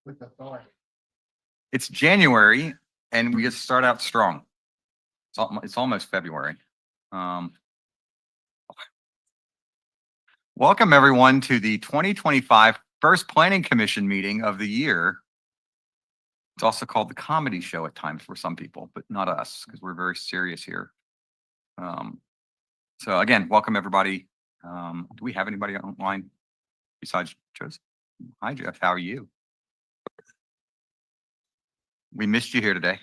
with authority. It's January and we get to start out strong. It's almost February. Welcome everyone to the 2025 first Planning Commission meeting of the year. It's also called the comedy show at times for some people, but not us because we're very serious here. So again, welcome everybody. Do we have anybody online besides Joseph? Hi Jeff, how are you? We missed you here today.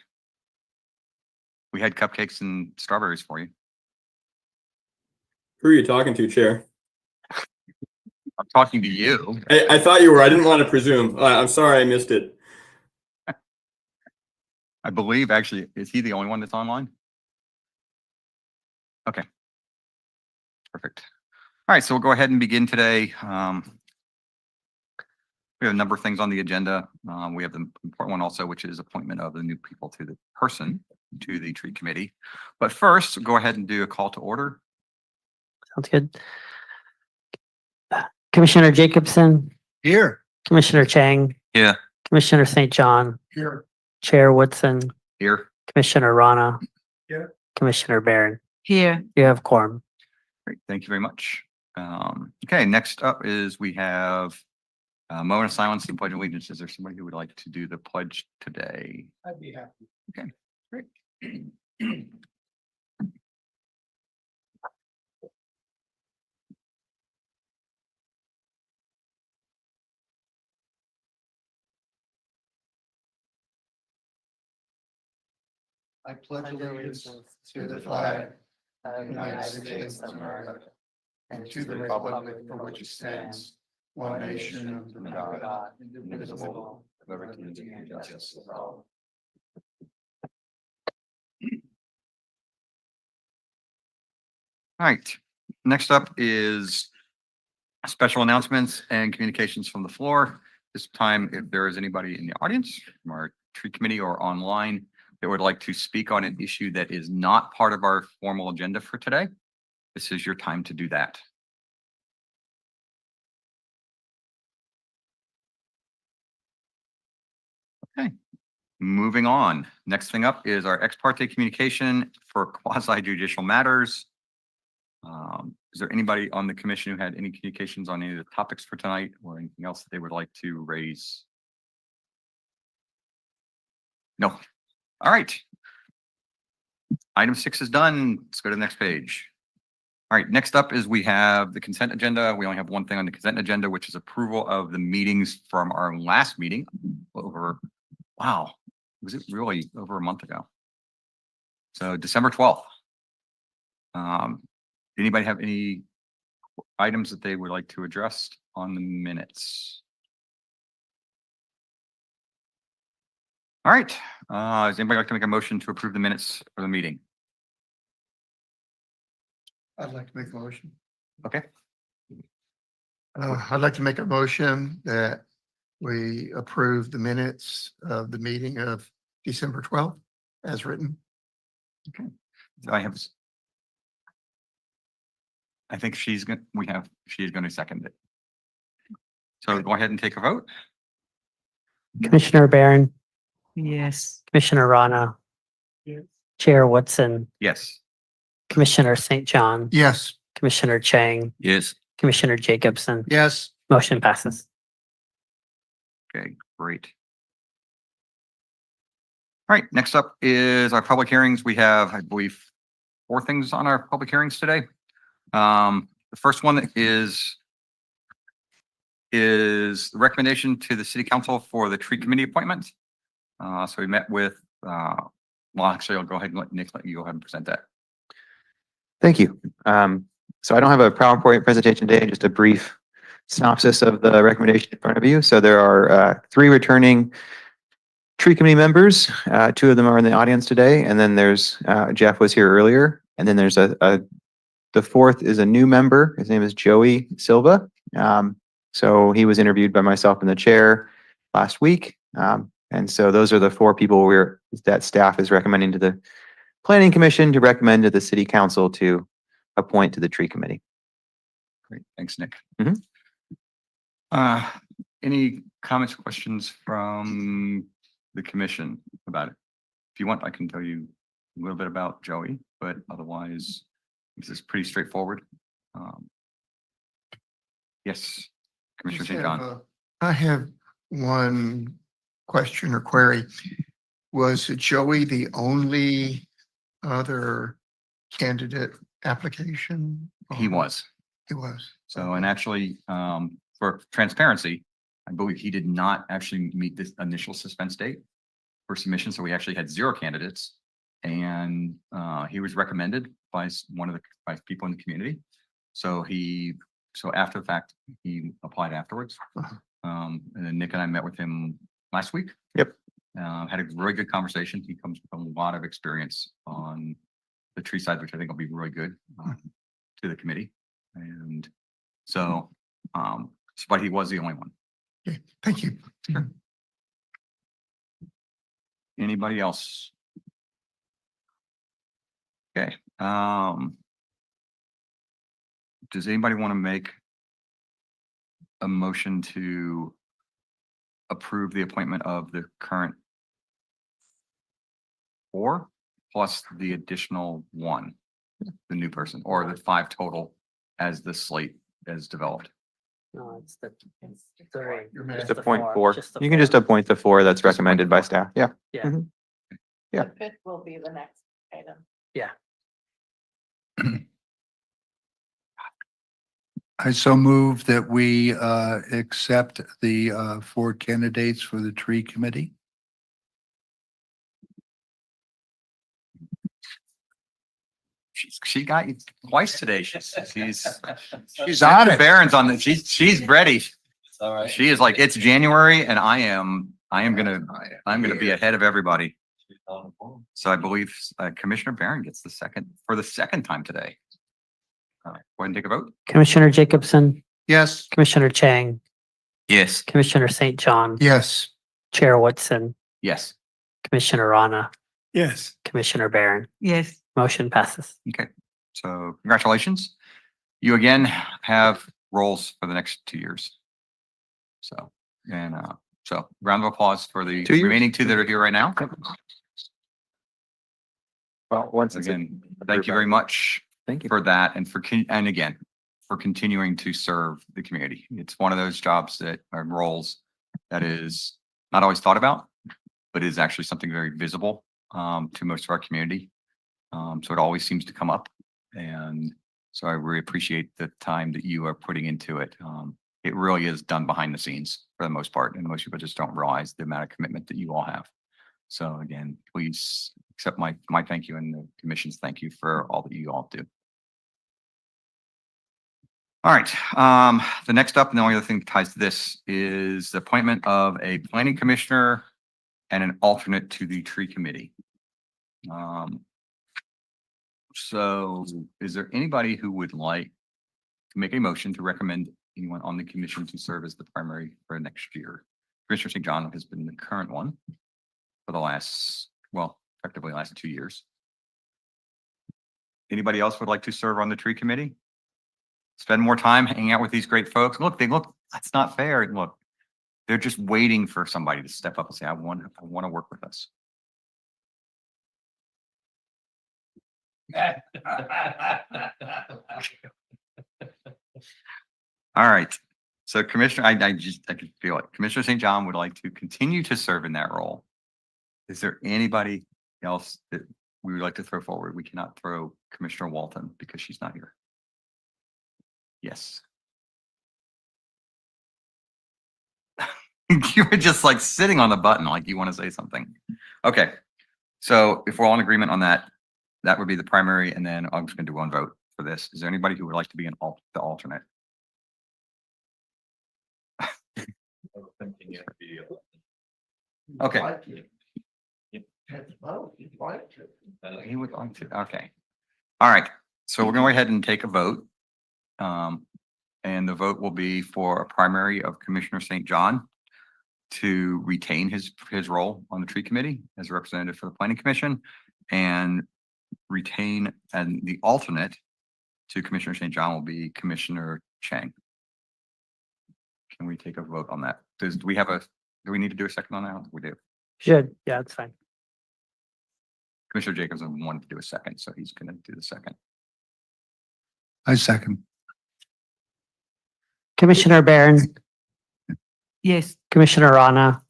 We had cupcakes and strawberries for you. Who are you talking to, Chair? I'm talking to you. I thought you were. I didn't want to presume. I'm sorry I missed it. I believe actually, is he the only one that's online? Okay. Perfect. All right, so we'll go ahead and begin today. We have a number of things on the agenda. We have the important one also, which is appointment of the new people to the tree committee. But first, go ahead and do a call to order. Sounds good. Commissioner Jacobson, Here. Commissioner Chang. Yeah. Commissioner St. John, Here. Chair Woodson, Here. Commissioner Rana. Here. Commissioner Barron. Here. You have quorum. Great, thank you very much. Okay, next up is we have a moment of silence and pledge of allegiance. Is there somebody who would like to do the pledge today? I'd be happy. Okay, great. I pledge allegiance to the flag of the United States of America and to the republic for which it stands, one nation under God, indivisible, with liberty and justice for all. All right, next up is special announcements and communications from the floor. This time, if there is anybody in the audience from our tree committee or online that would like to speak on an issue that is not part of our formal agenda for today, this is your time to do that. Okay, moving on. Next thing up is our ex parte communication for quasi judicial matters. Is there anybody on the commission who had any communications on any of the topics for tonight or anything else that they would like to raise? No. All right. Item 6 is done. Let's go to the next page. All right, next up is we have the consent agenda. We only have one thing on the consent agenda, which is approval of the meetings from our last meeting over, wow, was it really over a month ago? So December 12th. Anybody have any items that they would like to address on the minutes? All right, does anybody like to make a motion to approve the minutes for the meeting? I'd like to make a motion. Okay, I'd like to make a motion that we approve the minutes of the meeting of December 12th as written. I think she's going to second it. So go ahead and take a vote. Commissioner Barron, Yes. Commissioner Rana. Yes. Chair Woodson, Yes. Commissioner St. John, Yes. Commissioner Chang, Yes. Commissioner Jacobson. Yes. Motion passes. Okay, great. All right, next up is our public hearings. We have, I believe, 4 things on our public hearings today. The first one is the recommendation to the city council for the tree committee appointment. So we met with, well, actually, I'll go ahead and let Nick, let you go ahead and present that. Thank you. So I don't have a PowerPoint presentation today, just a brief synopsis of the recommendation in front of you. So there are 3 returning tree committee members. 2 of them are in the audience today. And then there's, Jeff was here earlier. And then there's the 4th is a new member. His name is Joey Silva. So he was interviewed by myself and the chair last week. And so those are the 4 people that staff is recommending to the Planning Commission to recommend to the City Council to appoint to the tree committee. Great, thanks, Nick. Mhm. Any comments, or questions from the commission about it? If you want, I can tell you a little bit about Joey, but otherwise, this is pretty straightforward. Yes, Commissioner St. John. I have one question or query. Was Joey the only other candidate application? He was. He was. So, and actually, for transparency, I believe he did not actually meet this initial suspense date for submission. So we actually had 0 candidates. And he was recommended by by people in the community. So after the fact, he applied afterwards. Uh-huh. And then Nick and I met with him last week. Yep. Had a very good conversation. He comes with a lot of experience on the tree side, which I think will be really good to the committee. And so, but he was the only one. Okay, thank you. Anybody else? Okay. Does anybody want to make a motion to approve the appointment of the current 4 plus the additional 1, the new person, or the 5 total as the slate is developed? No, it's the 3. You're Just Just the appoint 4, 4. just the You can just 4. appoint the 4 that's Just appoint recommended the by 4. staff. Yeah. Yeah. Mhm. Yeah. The 5th will be the next item. I so move that we accept the 4 candidates for the tree committee. She got you twice today. She's on it. Baron's on the, she's ready. It's all right. She is like, it's January and I'm gonna be ahead of everybody. So I believe Commissioner Barron gets for the second time today. Go ahead and take a vote. Commissioner Jacobson, Yes. Commissioner Chang, Yes. Commissioner St. John, Yes. Chair Whitson, Yes. Commissioner Rana, Yes. Commissioner Barron. Yes. Motion passes. Okay. So congratulations. You again have roles for the next 2 years. So, and so round of applause for the 2 years? remaining 2 that are here right now. Well, once Again, thank you very much Thank you. for that and and again, for continuing to serve the community. It's one of those jobs that are roles that is not always thought about, but is actually something very visible to most of our community. So it always seems to come up. And so I really appreciate the time that you are putting into it. It really is done behind the scenes for the most part. And most people just don't realize the amount of commitment that you all have. So again, please accept my thank you and the commission's thank you for all that you all do. All right, the next up and the only other thing that ties to this is the appointment of a planning commissioner and an alternate to the tree committee. So is there anybody who would like to make a motion to recommend anyone on the commission to serve as the primary for next year? Commissioner St. John has been the current one for the last, well, effectively last 2 years. Anybody else would like to serve on the tree committee? Spend more time hanging out with these great folks. Look, that's not fair. Look, they're just waiting for somebody to step up and say, I want to work with us. All right. So Commissioner, I can feel it. Commissioner St. John would like to continue to serve in that role. Is there anybody else that we would like to throw forward? We cannot throw Commissioner Walton because she's not here. Yes. You were just like sitting on the button, like you want to say something. Okay. So if we're all in agreement on that, that would be the primary, and then I'm just going to do one vote for this. Is there anybody who would like to be the alternate? Okay. He would like to. Okay. All right. So we're going to go ahead and take a vote. And the vote will be for a primary of Commissioner St. John to retain his role on the tree committee as a representative for the planning commission, and retain, and the alternate to Commissioner St. John will be Commissioner Chang. can we take a vote on that? Do we need to do a second on that? We do. Should, yeah, it's fine. Commissioner Jacobson wanted to do a second, so he's gonna do the second. I second. Commissioner Barron, Yes. Commissioner Rana,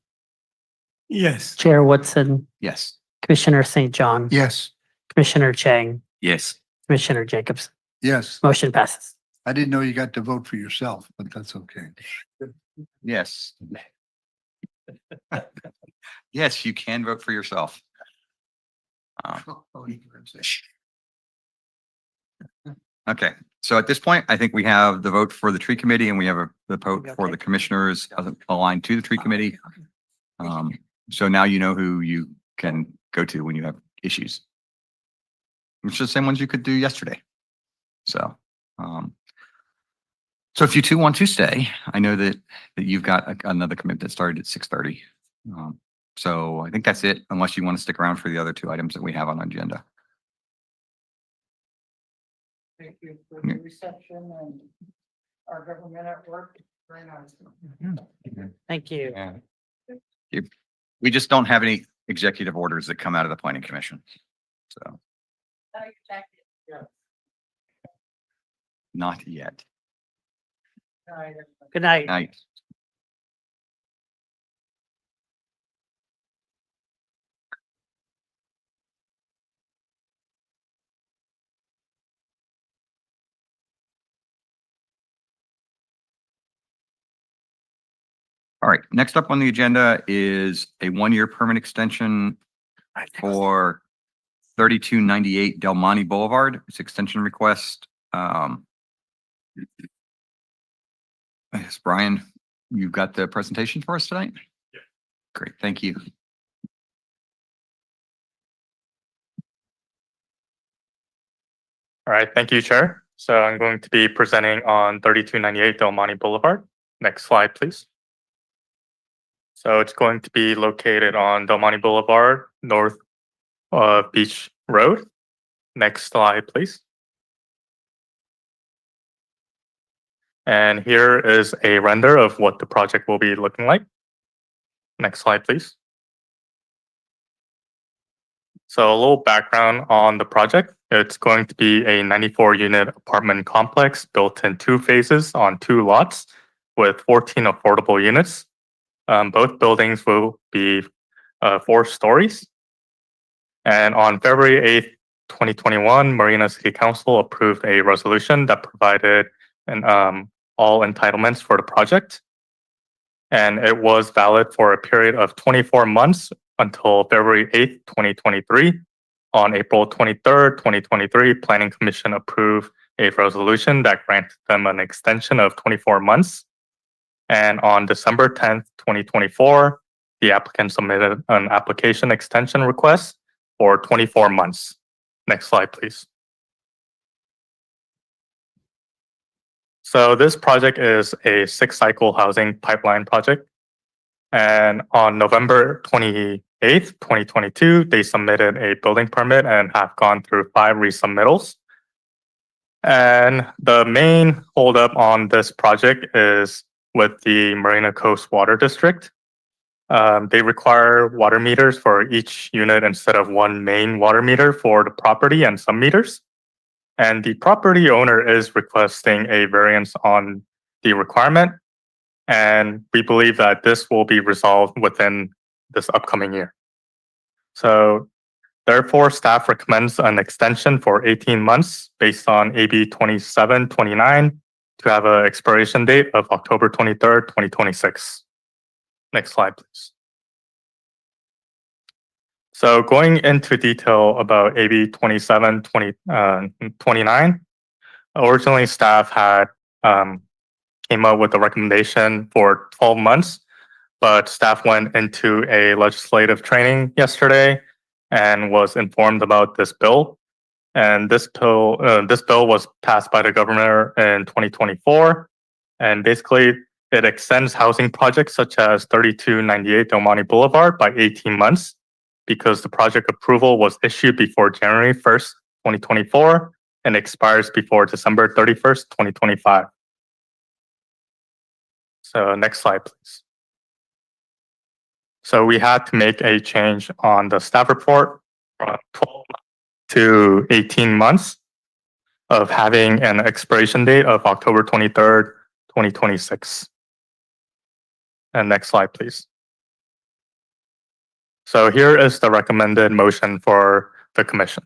Yes. Chair Woodson, Yes. Commissioner St. John, Yes, Commissioner Chang, Yes. Commissioner Jacobson. yes. Motion passes. I didn't know you got to vote for yourself, but that's okay. Yes. Yes, you can vote for yourself. Okay, so at this point, I think we have the vote for the tree committee and we have the vote for the commissioners aligned to the tree committee. So now you know who you can go to when you have issues. Which are the same ones you could do yesterday. So, so if you two want to stay, I know that you've got another commitment that started at 6:30. So I think that's it, unless you want to stick around for the other two items that we have on the agenda. Thank you for the reception and our government at work. Very nice. Thank you. Yeah. We just don't have any executive orders that come out of the planning commission. So not yet. Good night. Night. All right, next up on the agenda is a one-year permit extension for 3298 Del Monte Boulevard. It's extension request. Yes, Brian, you've got the presentation for us tonight? Yeah. Great, thank you. All right, thank you, Chair. So I'm going to be presenting on 3298 Del Monte Boulevard. Next slide, please. So it's going to be located on Del Monte Boulevard, north of Beach Road. Next slide, please. And here is a render of what the project will be looking like. Next slide, please. So a little background on the project. It's going to be a 94-unit apartment complex built in 2 phases on 2 lots with 14 affordable units. Both buildings will be 4 stories. And on February 8th, 2021, Marina City Council approved a resolution that provided all entitlements for the project. And it was valid for a period of 24 months until February 8th, 2023. On April 23rd, 2023, Planning Commission approved a resolution that granted them an extension of 24 months. And on December 10th, 2024, the applicant submitted an application extension request for 24 months. Next slide, please. So this project is a 6-cycle housing pipeline project. And on November 28th, 2022, they submitted a building permit and have gone through 5 resubmittals. And the main holdup on this project is with the Marina Coast Water District. They require water meters for each unit instead of 1 main water meter for the property and some meters. And the property owner is requesting a variance on the requirement. And we believe that this will be resolved within this upcoming year. So therefore, staff recommends an extension for 18 months based on AB 2729 to have an expiration date of October 23rd, 2026. Next slide, please. So going into detail about AB 2729, originally staff had came up with a recommendation for 12 months, but staff went into a legislative training yesterday and was informed about this bill. And this bill was passed by the governor in 2024. And basically, it extends housing projects such as 3298 Del Monte Boulevard by 18 months because the project approval was issued before January 1st, 2024 and expires before December 31st, 2025. So next slide, please. So we had to make a change on the staff report from 12 to 18 months of having an expiration date of October 23rd, 2026. And next slide, please. So here is the recommended motion for the commission.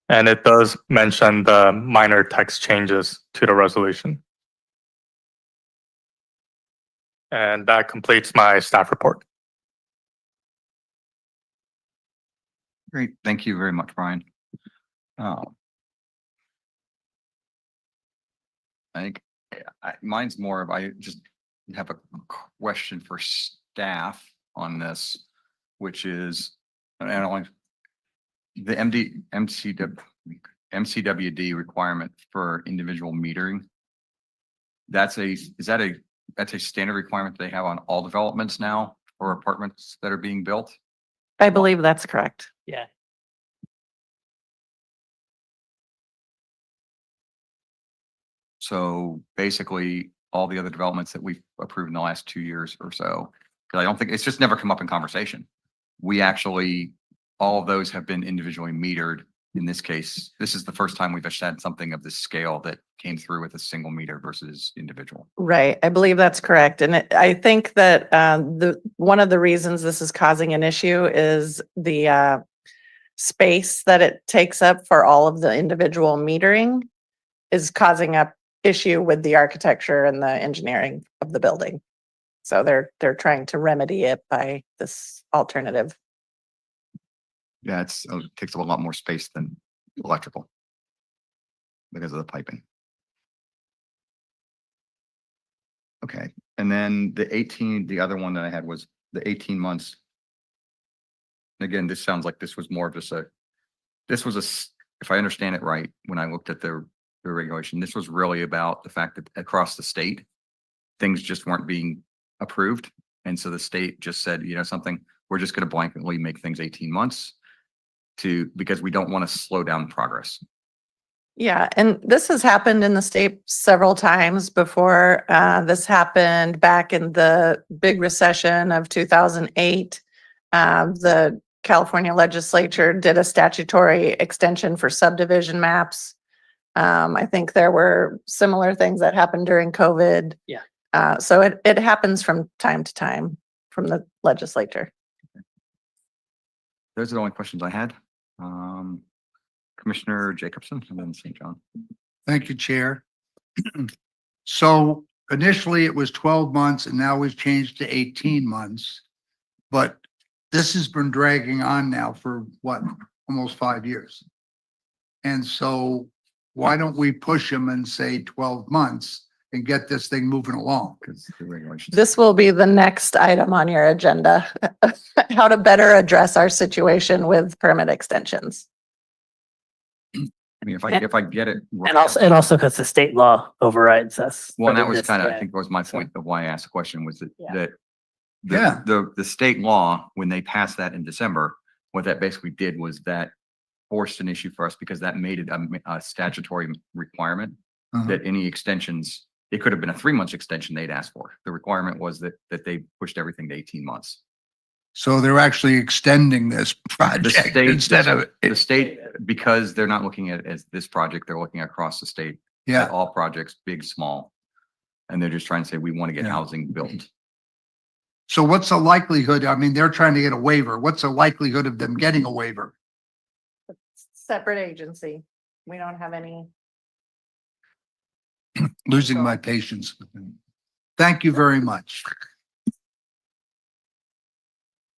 And it does mention the minor text changes to the resolution. And that completes my staff report. Great. Thank you very much, Brian. I think mine's more of, I just have a question for staff on this, which is, and I don't want the MCWD requirement for individual metering. That's a standard requirement they have on all developments now or apartments that are being built? I believe that's correct. Yeah. So basically, all the other developments that we've approved in the last 2 years or so, because I don't think, it's just never come up in conversation. We actually, all of those have been individually metered. In this case, this is the first time we've had something of this scale that came through with a single meter versus individual. Right. I believe that's correct. And I think that one of the reasons this is causing an issue is the space that it takes up for all of the individual metering is causing a issue with the architecture and the engineering of the building. So they're trying to remedy it by this alternative. Yeah, it takes up a lot more space than electrical because of the piping. Okay, and then the other one that I had was the 18 months. Again, this sounds like this was more of just if I understand it right, when I looked at the regulation, this was really about the fact that across the state, things just weren't being approved. And so the state just said, you know, something, we're just going to blanketly make things 18 months because we don't want to slow down progress. Yeah, and this has happened in the state several times before. This happened back in the big recession of 2008. The California legislature did a statutory extension for subdivision maps. I think there were similar things that happened during COVID. Yeah. So it happens from time to time from the legislature. Those are the only questions I had. Commissioner Jacobson and then St. John. Thank you, Chair. So initially it was 12 months and now we've changed to 18 months. But this has been dragging on now for what, almost 5 years. And so why don't we push them and say 12 months and get this thing moving along? Because the regulations. This will be the next item on your agenda, how to better address our situation with permit extensions. I mean, if I get it. right- And also because the state law overrides us. Well, and that for was this, kind of, I yeah. think was my point of why I asked the question was that, Yeah. Yeah. the state law, when they passed that in December, what that basically did was that forced an issue for us because that made it a statutory requirement Uh-huh. that any extensions, it could have been a 3 month extension they'd asked for. The requirement was that they pushed everything to 18 months. So they're actually extending this project state- instead of, The state, because they're not looking at it as this project, they're looking across the state at yeah, all projects, big, small. And they're just trying to say, we want to get Yeah. housing built. so what's the likelihood? I mean, they're trying to get a waiver. What's the likelihood of them getting a waiver? Separate agency. We don't have any. Losing my patience with them. Thank you very much.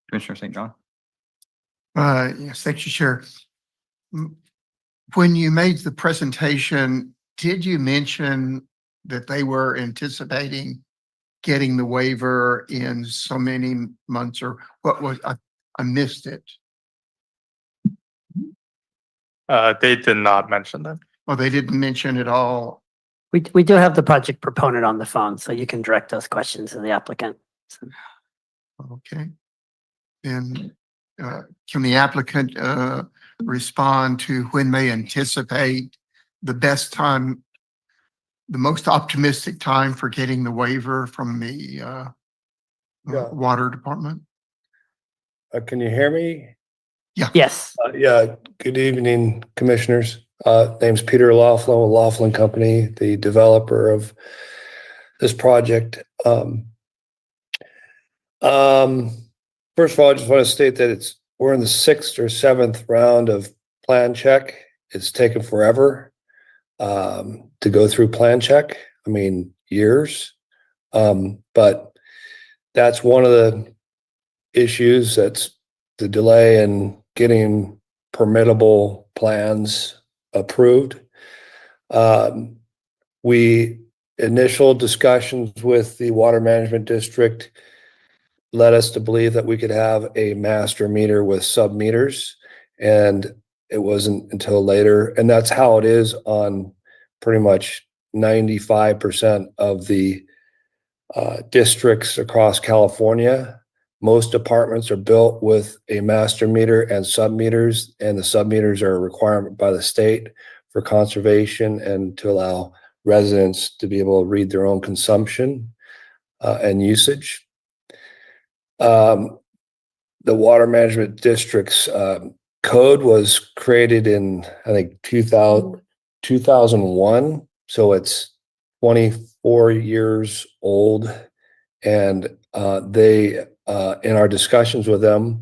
Commissioner St. John? Yes, thank you, Chair. When you made the presentation, did you mention that they were anticipating getting the waiver in so many months, or what was, I missed it? They did not mention that. Well, they didn't mention it all. We do have the project proponent on the phone, so you can direct those questions to the applicant. So, Okay. And can the applicant, respond to when they anticipate the best time, the most optimistic time for getting the waiver from the, Yeah. water department? Can you hear me? Yes. Yeah, good evening, commissioners. Name's Peter Laughlin with Laughlin Company, the developer of this project. First of all, I just want to state that we're in the 6th or 7th round of plan check. It's taken forever to go through plan check. I mean, years. But that's one of the issues. That's the delay in getting permittable plans approved. We initial discussions with the water management district led us to believe that we could have a master meter with sub meters, and it wasn't until later. And that's how it is on pretty much 95% of the districts across California. Most apartments are built with a master meter and sub meters, and the sub meters are a requirement by the state for conservation and to allow residents to be able to read their own consumption and usage. The water management district's code was created in, I think, 2001. So it's 24 years old. And they, in our discussions with them,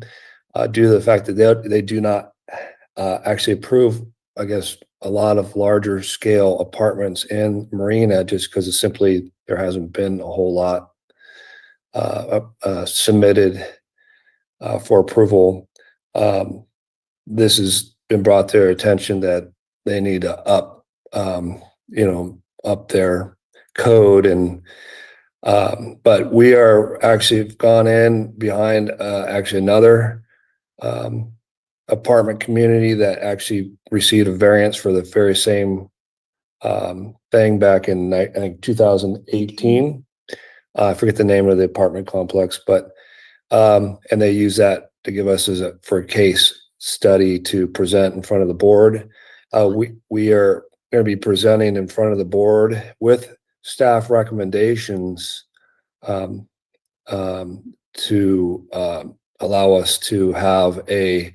due to the fact that they do not actually approve, I guess, a lot of larger scale apartments in Marina, just because it's simply, there hasn't been a whole lot submitted for approval. This has been brought to their attention that they need to up their code. And but we are actually gone in behind actually another apartment community that actually received a variance for the very same thing back in, I think, 2018. I forget the name of the apartment complex, but and they use that to give us for a case study to present in front of the board. We are going to be presenting in front of the board with staff recommendations to allow us to have a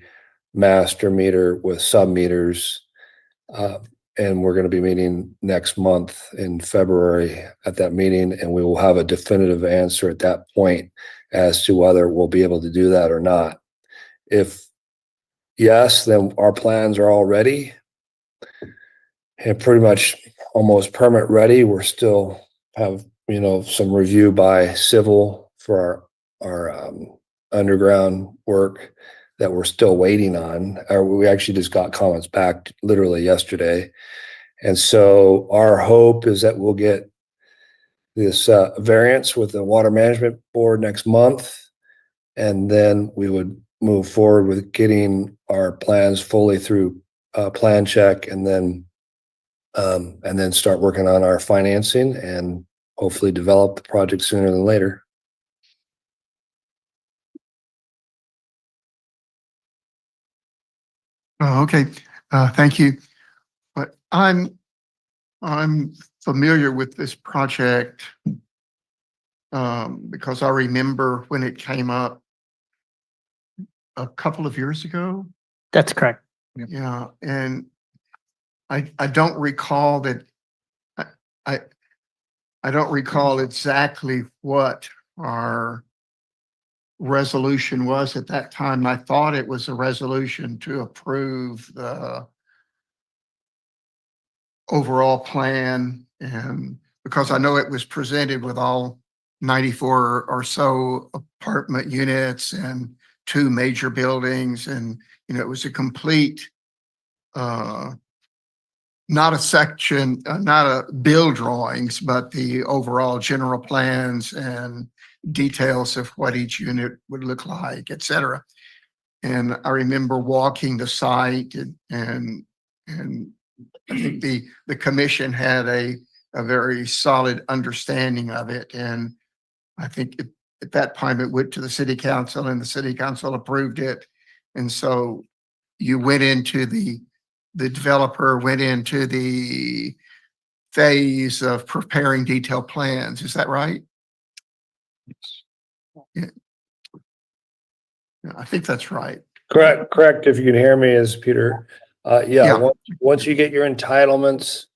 master meter with sub meters. And we're going to be meeting next month in February at that meeting, and we will have a definitive answer at that point as to whether we'll be able to do that or not. If yes, then our plans are all ready and pretty much almost permit ready. We're still have, some review by civil for our underground work that we're still waiting on. We actually just got comments back literally yesterday. And so our hope is that we'll get this variance with the Water Management Board next month. And then we would move forward with getting our plans fully through plan check, and then start working on our financing and hopefully develop the project sooner than later. Oh, okay. Thank you. But I'm familiar with this project because I remember when it came up a couple of years ago. That's correct. Yeah, and I don't recall that. I don't recall exactly what our resolution was at that time. I thought it was a resolution to approve the overall plan, and because I know it was presented with all 94 or so apartment units and 2 major buildings, and it was a complete not a section, not a bill drawings, but the overall general plans and details of what each unit would look like, et cetera. And I remember walking the site, and I think the commission had a very solid understanding of it. And I think at that time it went to the city council, and the city council approved it. And so you went into the developer went into the phase of preparing detailed plans. Is that right? Yeah. Yeah, I think that's right. Correct. If you can hear me, is Peter. Yeah. Once you get your entitlements,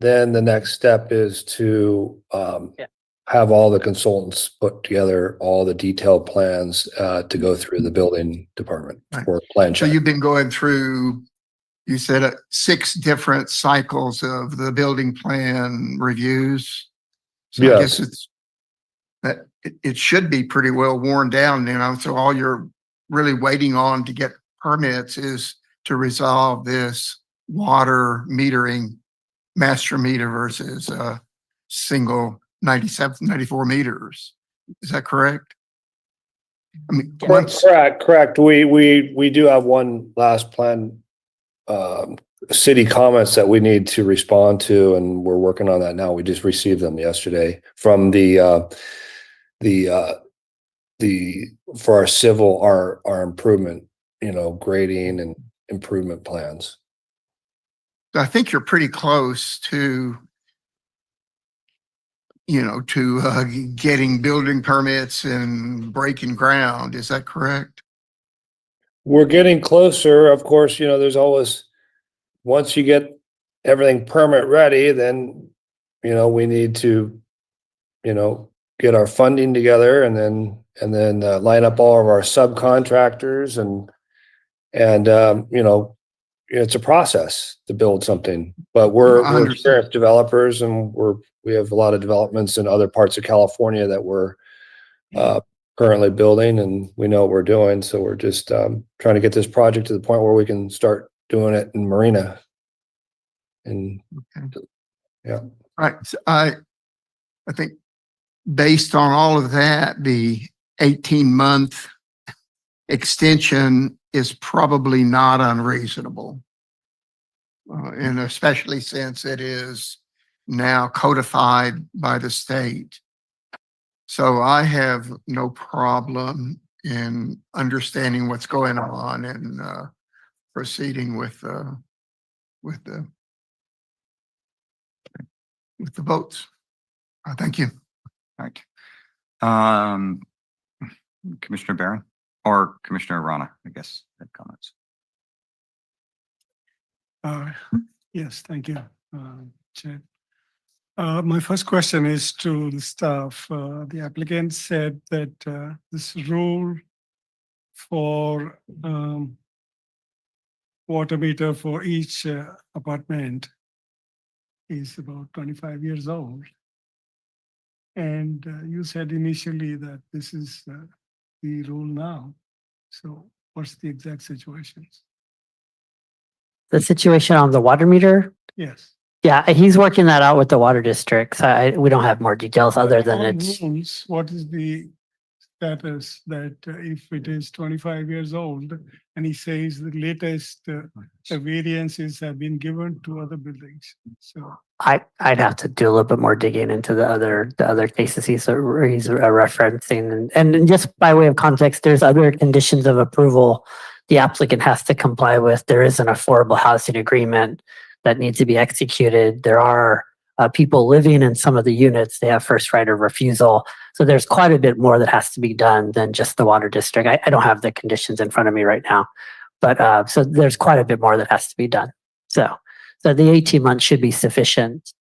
then the next step is to Yeah. have all the consultants put together all the detailed plans to go through the building department Right. for plan So check. you've been going through, you said 6 different cycles of the building plan reviews. So I guess Yes. it's that it should be pretty well worn down, so all you're really waiting on to get permits is to resolve this water metering master meter versus single 94 meters. Is that correct? I mean, once, Correct. We do have one last plan city comments that we need to respond to, and we're working on that now. We just received them yesterday from the for our civil, our improvement, grading and improvement plans. I think you're pretty close to, getting building permits and breaking ground. Is that correct? We're getting closer. Of course, there's always, once you get everything permit ready, then, we need to, get our funding together and then line up all of our subcontractors and it's a process to build something, but we're experienced developers, and we have a lot of developments in other parts of California that we're currently building, and we know what we're doing. So we're just trying to get this project to the point where we can start doing it in Marina. And yeah. All right. So I think based on all of that, the 18-month extension is probably not unreasonable. And especially since it is now codified by the state. So I have no problem in understanding what's going on and proceeding with the votes. Thank you. All right. Commissioner Barron or Commissioner Rana, I guess, had comments. Yes, thank you, Chair. My first question is to the staff. The applicant said that this rule for water meter for each apartment is about 25 years old. And you said initially that this is the rule now. So what's the exact situations? The situation on the water meter? Yes. Yeah, he's working that out with the water district. So we don't have more details other than On it's, rules, what is the status that if it is 25 years old and he says the latest variances have been given to other buildings? So I'd have to do a little bit more digging into the other cases he's referencing. And just by way of context, there's other conditions of approval the applicant has to comply with. There is an affordable housing agreement that needs to be executed. There are people living in some of the units. They have first right of refusal. So there's quite a bit more that has to be done than just the water district. I don't have the conditions in front of me right now, but so there's quite a bit more that has to be done. So the 18 months should be sufficient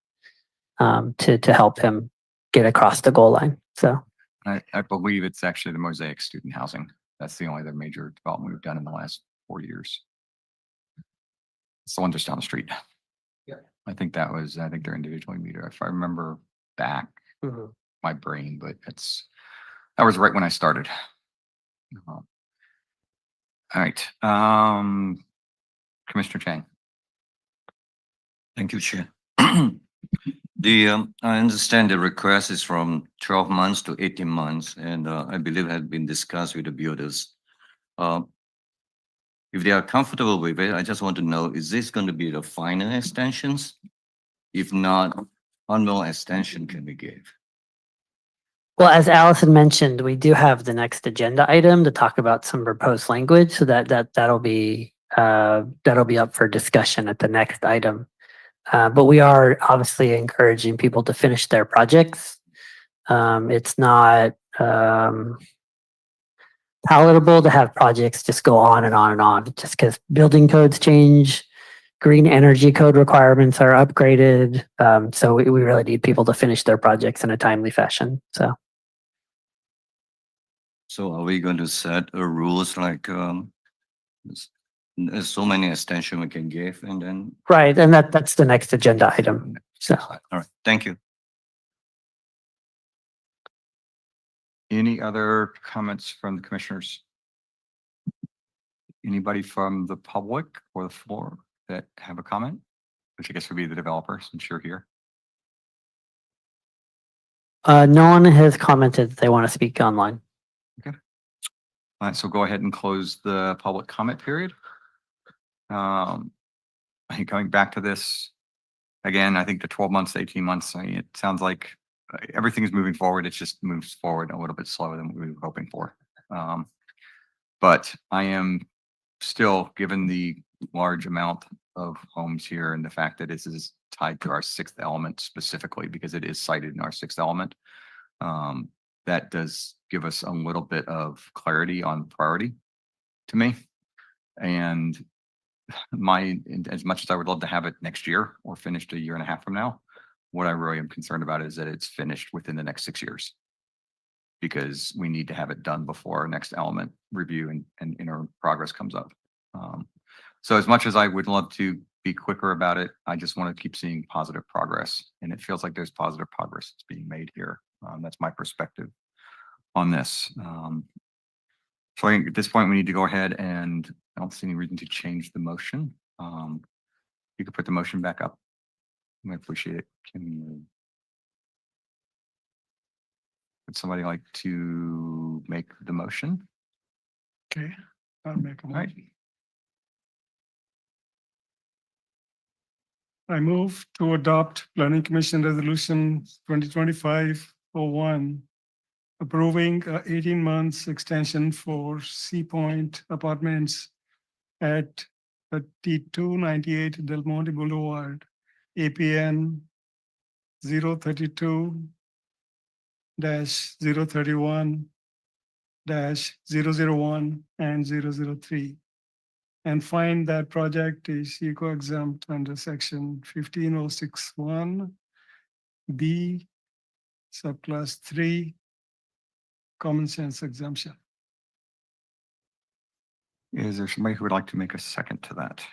to help him get across the goal line. So I believe it's actually the Mosaic student housing. That's the only other major development we've done in the last 4 years. It's the one just down the street. Yeah. I think they're individually metered. If I remember back my brain, but that was right when I started. All right. Commissioner Chang. Thank you, Chair. I understand the request is from 12 months to 18 months, and I believe had been discussed with the builders. If they are comfortable with it, I just want to know, is this going to be the final extensions? If not, how long extension can we give? Well, as Allison mentioned, we do have the next agenda item to talk about some proposed language, so that'll be up for discussion at the next item. But we are obviously encouraging people to finish their projects. It's not palatable to have projects just go on and on and on, just because building codes change, green energy code requirements are upgraded. So we really need people to finish their projects in a timely fashion. So are we going to set a rules like, there's so many extension we can give and then, Right, and that's the next agenda item. So all right, thank you. Any other comments from the commissioners? Anybody from the public or the floor that have a comment? Which I guess would be the developers, since you're here. no one has commented that they want to speak online. All right, so go ahead and close the public comment period. I think coming back to this, again, I think the 12 months, 18 months, I mean, it sounds like everything is moving forward. It just moves forward a little bit slower than we were hoping for. But I am still, given the large amount of homes here and the fact that this is tied to our sixth element specifically, because it is cited in our sixth element, that does give us a little bit of clarity on priority to me. And as much as I would love to have it next year or finished a year and a half from now, what I really am concerned about is that it's finished within the next 6 years. Because we need to have it done before our next element review and interim progress comes up. So as much as I would love to be quicker about it, I just want to keep seeing positive progress. And it feels like there's positive progress that's being made here. That's my perspective on this. So I think at this point, we need to go ahead and I don't see any reason to change the motion. You could put the motion back up. I appreciate it. Would somebody like to make the motion? Okay, I'll make a All right. motion. I move to adopt Planning Commission Resolution 2025-01, approving a 18 months extension for Sea Point Apartments at 3298 Del Monte Boulevard, APN 032-031-001 and 003. And find that project is eco-exempt under section 15061 B, subclass 3, common sense exemption. Is there somebody who would like to make a second to that?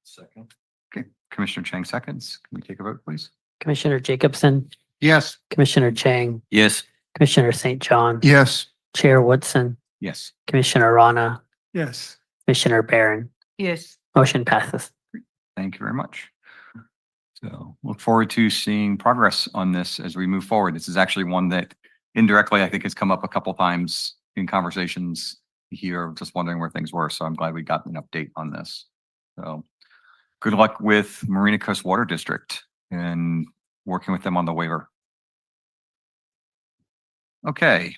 Second. Okay, Commissioner Chang seconds. Can we take a vote, please? Commissioner Jacobson, Yes. Commissioner Chang, Yes. Commissioner St. John, Yes. Chair Woodson, Yes. Commissioner Rana, Yes. Commissioner Barron. Yes. Motion passes. Thank you very much. So look forward to seeing progress on this as we move forward. This is actually one that indirectly, I think has come up a couple times in conversations here, just wondering where things were. So I'm glad we got an update on this. So good luck with Marina Coast Water District and working with them on the waiver. Okay.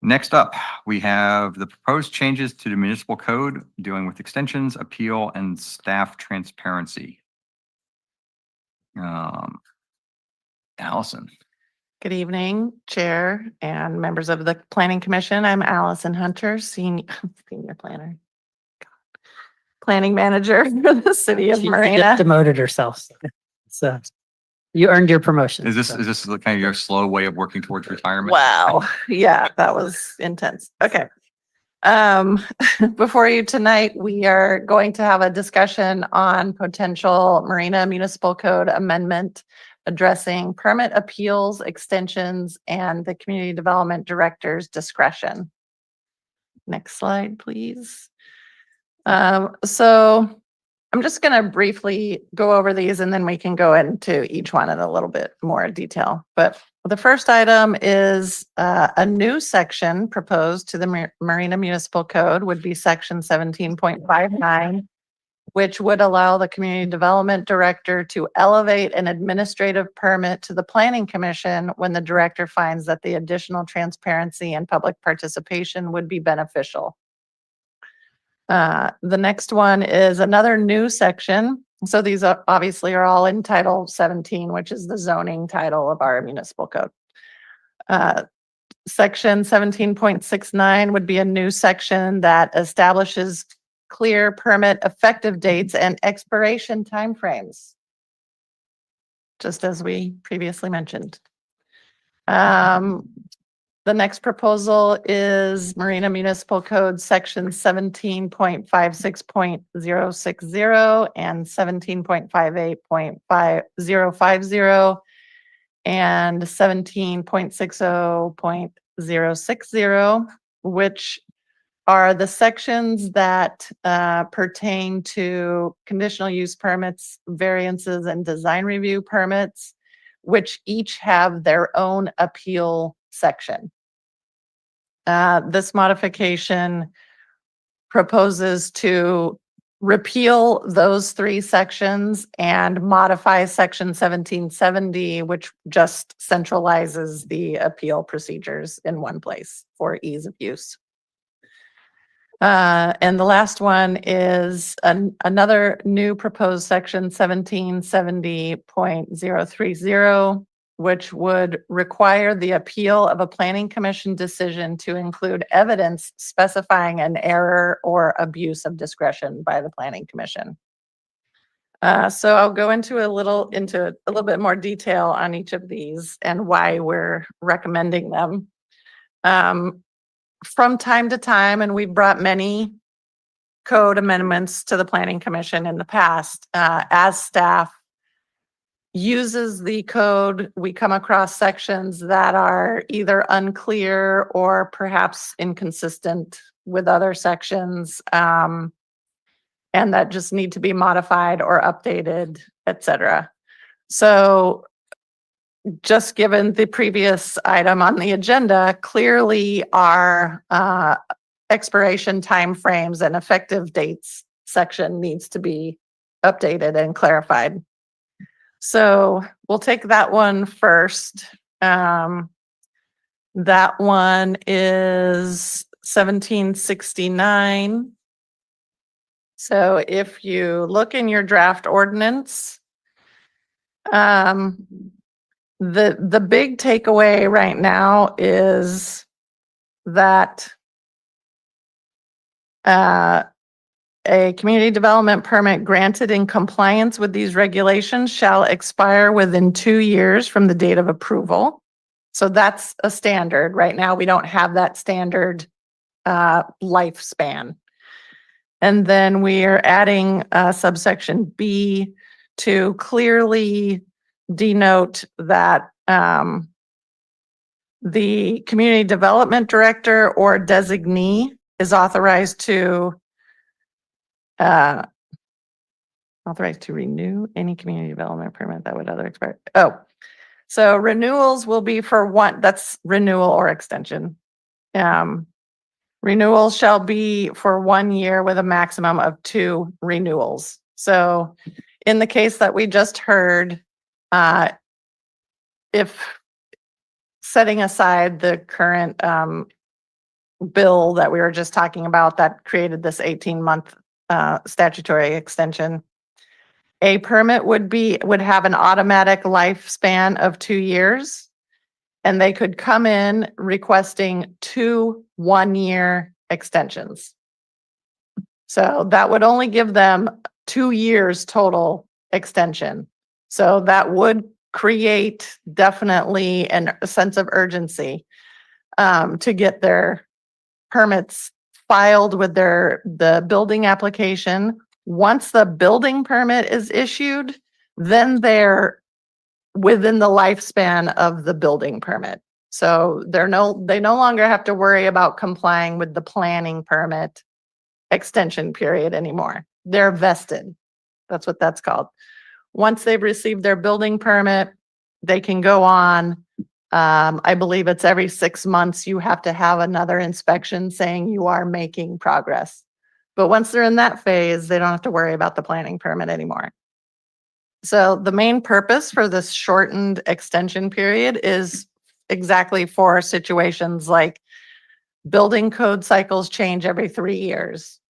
Next up, we have the proposed changes to the municipal code dealing with extensions, appeal, and staff transparency. Allison. Good evening, Chair and members of the Planning Commission. I'm Allison Hunter, Senior Planner. Planning Manager for the City of She just Marina. demoted herself. So you earned your promotion. Is this so. kind of your slow way of working towards retirement? Wow. Yeah, that was intense. Okay. Before you tonight, we are going to have a discussion on potential Marina Municipal Code amendment addressing permit appeals, extensions, and the Community Development Director's discretion. Next slide, please. So I'm just going to briefly go over these and then we can go into each one in a little bit more detail. But the first item is a new section proposed to the Marina Municipal Code would be section 17.59 which would allow the community development director to elevate an administrative permit to the planning commission when the director finds that the additional transparency and public participation would be beneficial. The next one is another new section. So these obviously are all in Title 17, which is the zoning title of our municipal code. Section 17.69 would be a new section that establishes clear permit effective dates and expiration timeframes, just as we previously mentioned. The next proposal is Marina Municipal Code Section 17.56.060 and 17.58.5050 and 17.60.060, which are the sections that pertain to conditional use permits, variances, and design review permits, which each have their own appeal section. This modification proposes to repeal those three sections and modify section 1770, which just centralizes the appeal procedures in one place for ease of use. And the last one is another new proposed section 1770.030, which would require the appeal of a planning commission decision to include evidence specifying an error or abuse of discretion by the planning commission. So I'll go into a little bit more detail on each of these and why we're recommending them. From time to time, and we've brought many code amendments to the planning commission in the past, as staff uses the code, we come across sections that are either unclear or perhaps inconsistent with other sections, and that just need to be modified or updated, etc. So just given the previous item on the agenda, clearly our expiration timeframes and effective dates section needs to be updated and clarified. So we'll take that one first. That one is 1769. So if you look in your draft ordinance, the big takeaway right now is that a community development permit granted in compliance with these regulations shall expire within 2 years from the date of approval. So that's a standard. Right now, we don't have that standard lifespan. And then we are adding subsection B to clearly denote that the community development director or designee is authorized to renew any community development permit that would otherwise expire. Oh, so renewals will be for one, that's renewal or extension. Renewals shall be for 1 year with a maximum of 2 renewals. So in the case that we just heard, if setting aside the current bill that we were just talking about that created this 18-month statutory extension, a permit would have an automatic lifespan of 2 years, and they could come in requesting 2 1-year extensions. So that would only give them 2 years total extension. So that would create definitely a sense of urgency to get their permits filed with the building application. Once the building permit is issued, then they're within the lifespan of the building permit. So they no longer have to worry about complying with the planning permit extension period anymore. They're vested. That's what that's called. Once they've received their building permit, they can go on. I believe it's every 6 months you have to have another inspection saying you are making progress. But once they're in that phase, they don't have to worry about the planning permit anymore. So the main purpose for this shortened extension period is exactly for situations like building code cycles change every 3 years.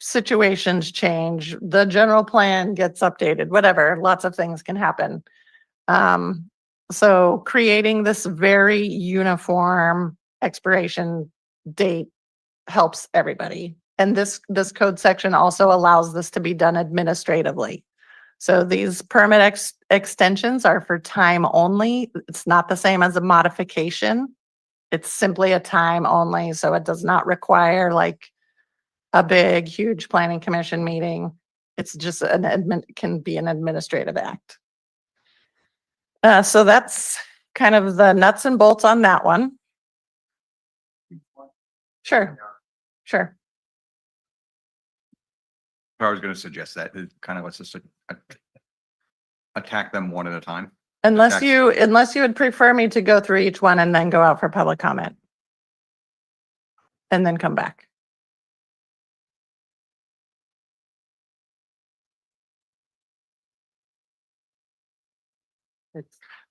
Situations change, the general plan gets updated, whatever, lots of things can happen. So creating this very uniform expiration date helps everybody. And this code section also allows this to be done administratively. So these permit extensions are for time only. It's not the same as a modification. It's simply a time only, so it does not require like a big, huge planning commission meeting. It's just can be an administrative act. So that's kind of the nuts and bolts on that one. Sure, sure. I was gonna suggest that, it kind of let's just attack them one at a time. Unless Attacks. you would prefer me to go through each one and then go out for public comment. And then come back.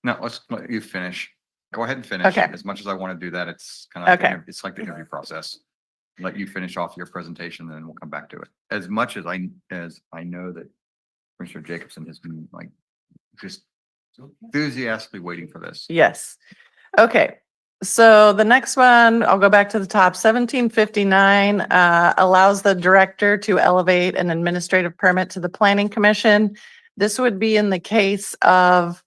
No, let's let you finish. Go ahead and finish. Okay. As much as I want to do that, it's kind of, Okay. it's like the interview process. Let you finish off your presentation, then we'll come back to it. As much as I know that Commissioner Jacobson has been like just enthusiastically waiting for this. Yes. Okay. So the next one, I'll go back to the top. 1759 allows the director to elevate an administrative permit to the planning commission. This would be in the case of,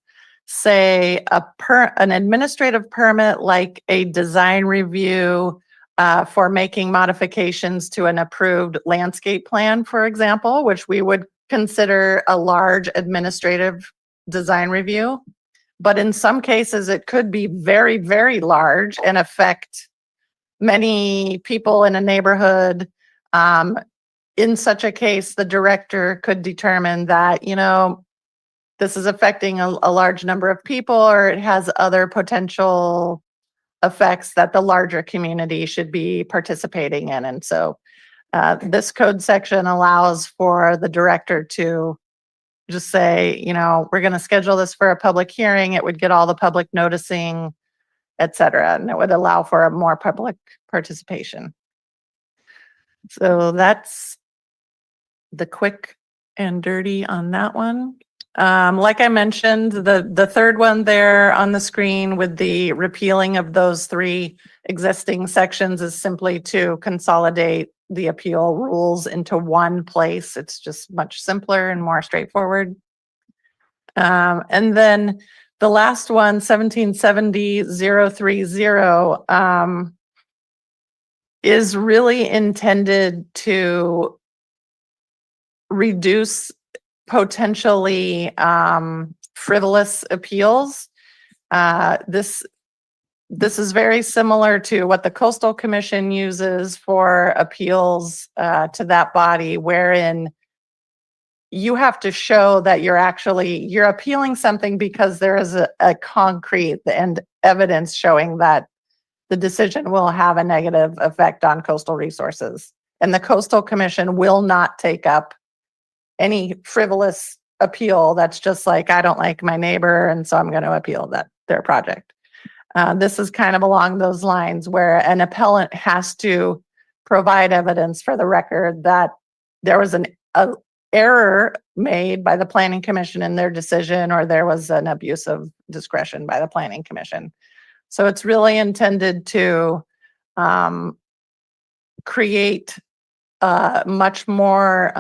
say, an administrative permit like a design review for making modifications to an approved landscape plan, for example, which we would consider a large administrative design review. But in some cases, it could be very, very large and affect many people in a neighborhood. In such a case, the director could determine that, this is affecting a large number of people, or it has other potential effects that the larger community should be participating in. And so this code section allows for the director to just say, we're going to schedule this for a public hearing. It would get all the public noticing, et cetera, and it would allow for a more public participation. So that's the quick and dirty on that one. Like I mentioned, the third one there on the screen with the repealing of those 3 existing sections is simply to consolidate the appeal rules into one place. It's just much simpler and more straightforward. And then the last one, 1770-030, is really intended to reduce potentially frivolous appeals. This is very similar to what the Coastal Commission uses for appeals to that body, wherein you have to show that you're appealing something because there is a concrete and evidence showing that the decision will have a negative effect on coastal resources. And the Coastal Commission will not take up any frivolous appeal that's just like, I don't like my neighbor, and so I'm going to appeal their project. This is kind of along those lines where an appellant has to provide evidence for the record that there was an error made by the Planning Commission in their decision, or there was an abuse of discretion by the Planning Commission. So it's really intended to create a much more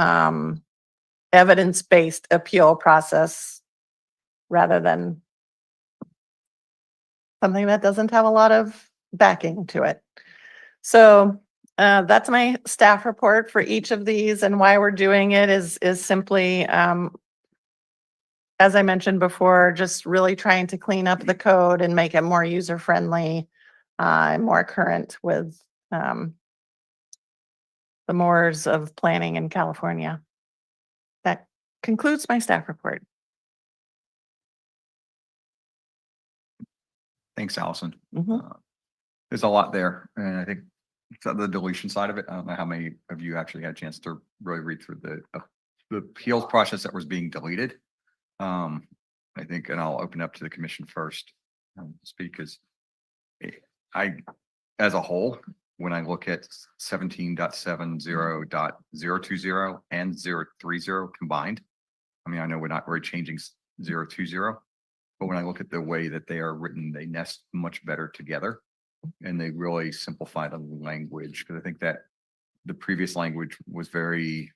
evidence-based appeal process rather than something that doesn't have a lot of backing to it. So that's my staff report for each of these, and why we're doing it is simply, as I mentioned before, just really trying to clean up the code and make it more user-friendly and more current with the mores of planning in California. That concludes my staff report. Thanks, Allison. Mhm. There's a lot there, and I think So the deletion side of it, I don't know how many of you actually had a chance to really read through the appeals process that was being deleted. I think, and I'll open up to the commission first, to speak, because I, as a whole, when I look at 17.70.020 and 030 combined, I mean, I know we're not really changing 020, but when I look at the way that they are written, they nest much better together. And they really simplify the language, because I think that the previous language was very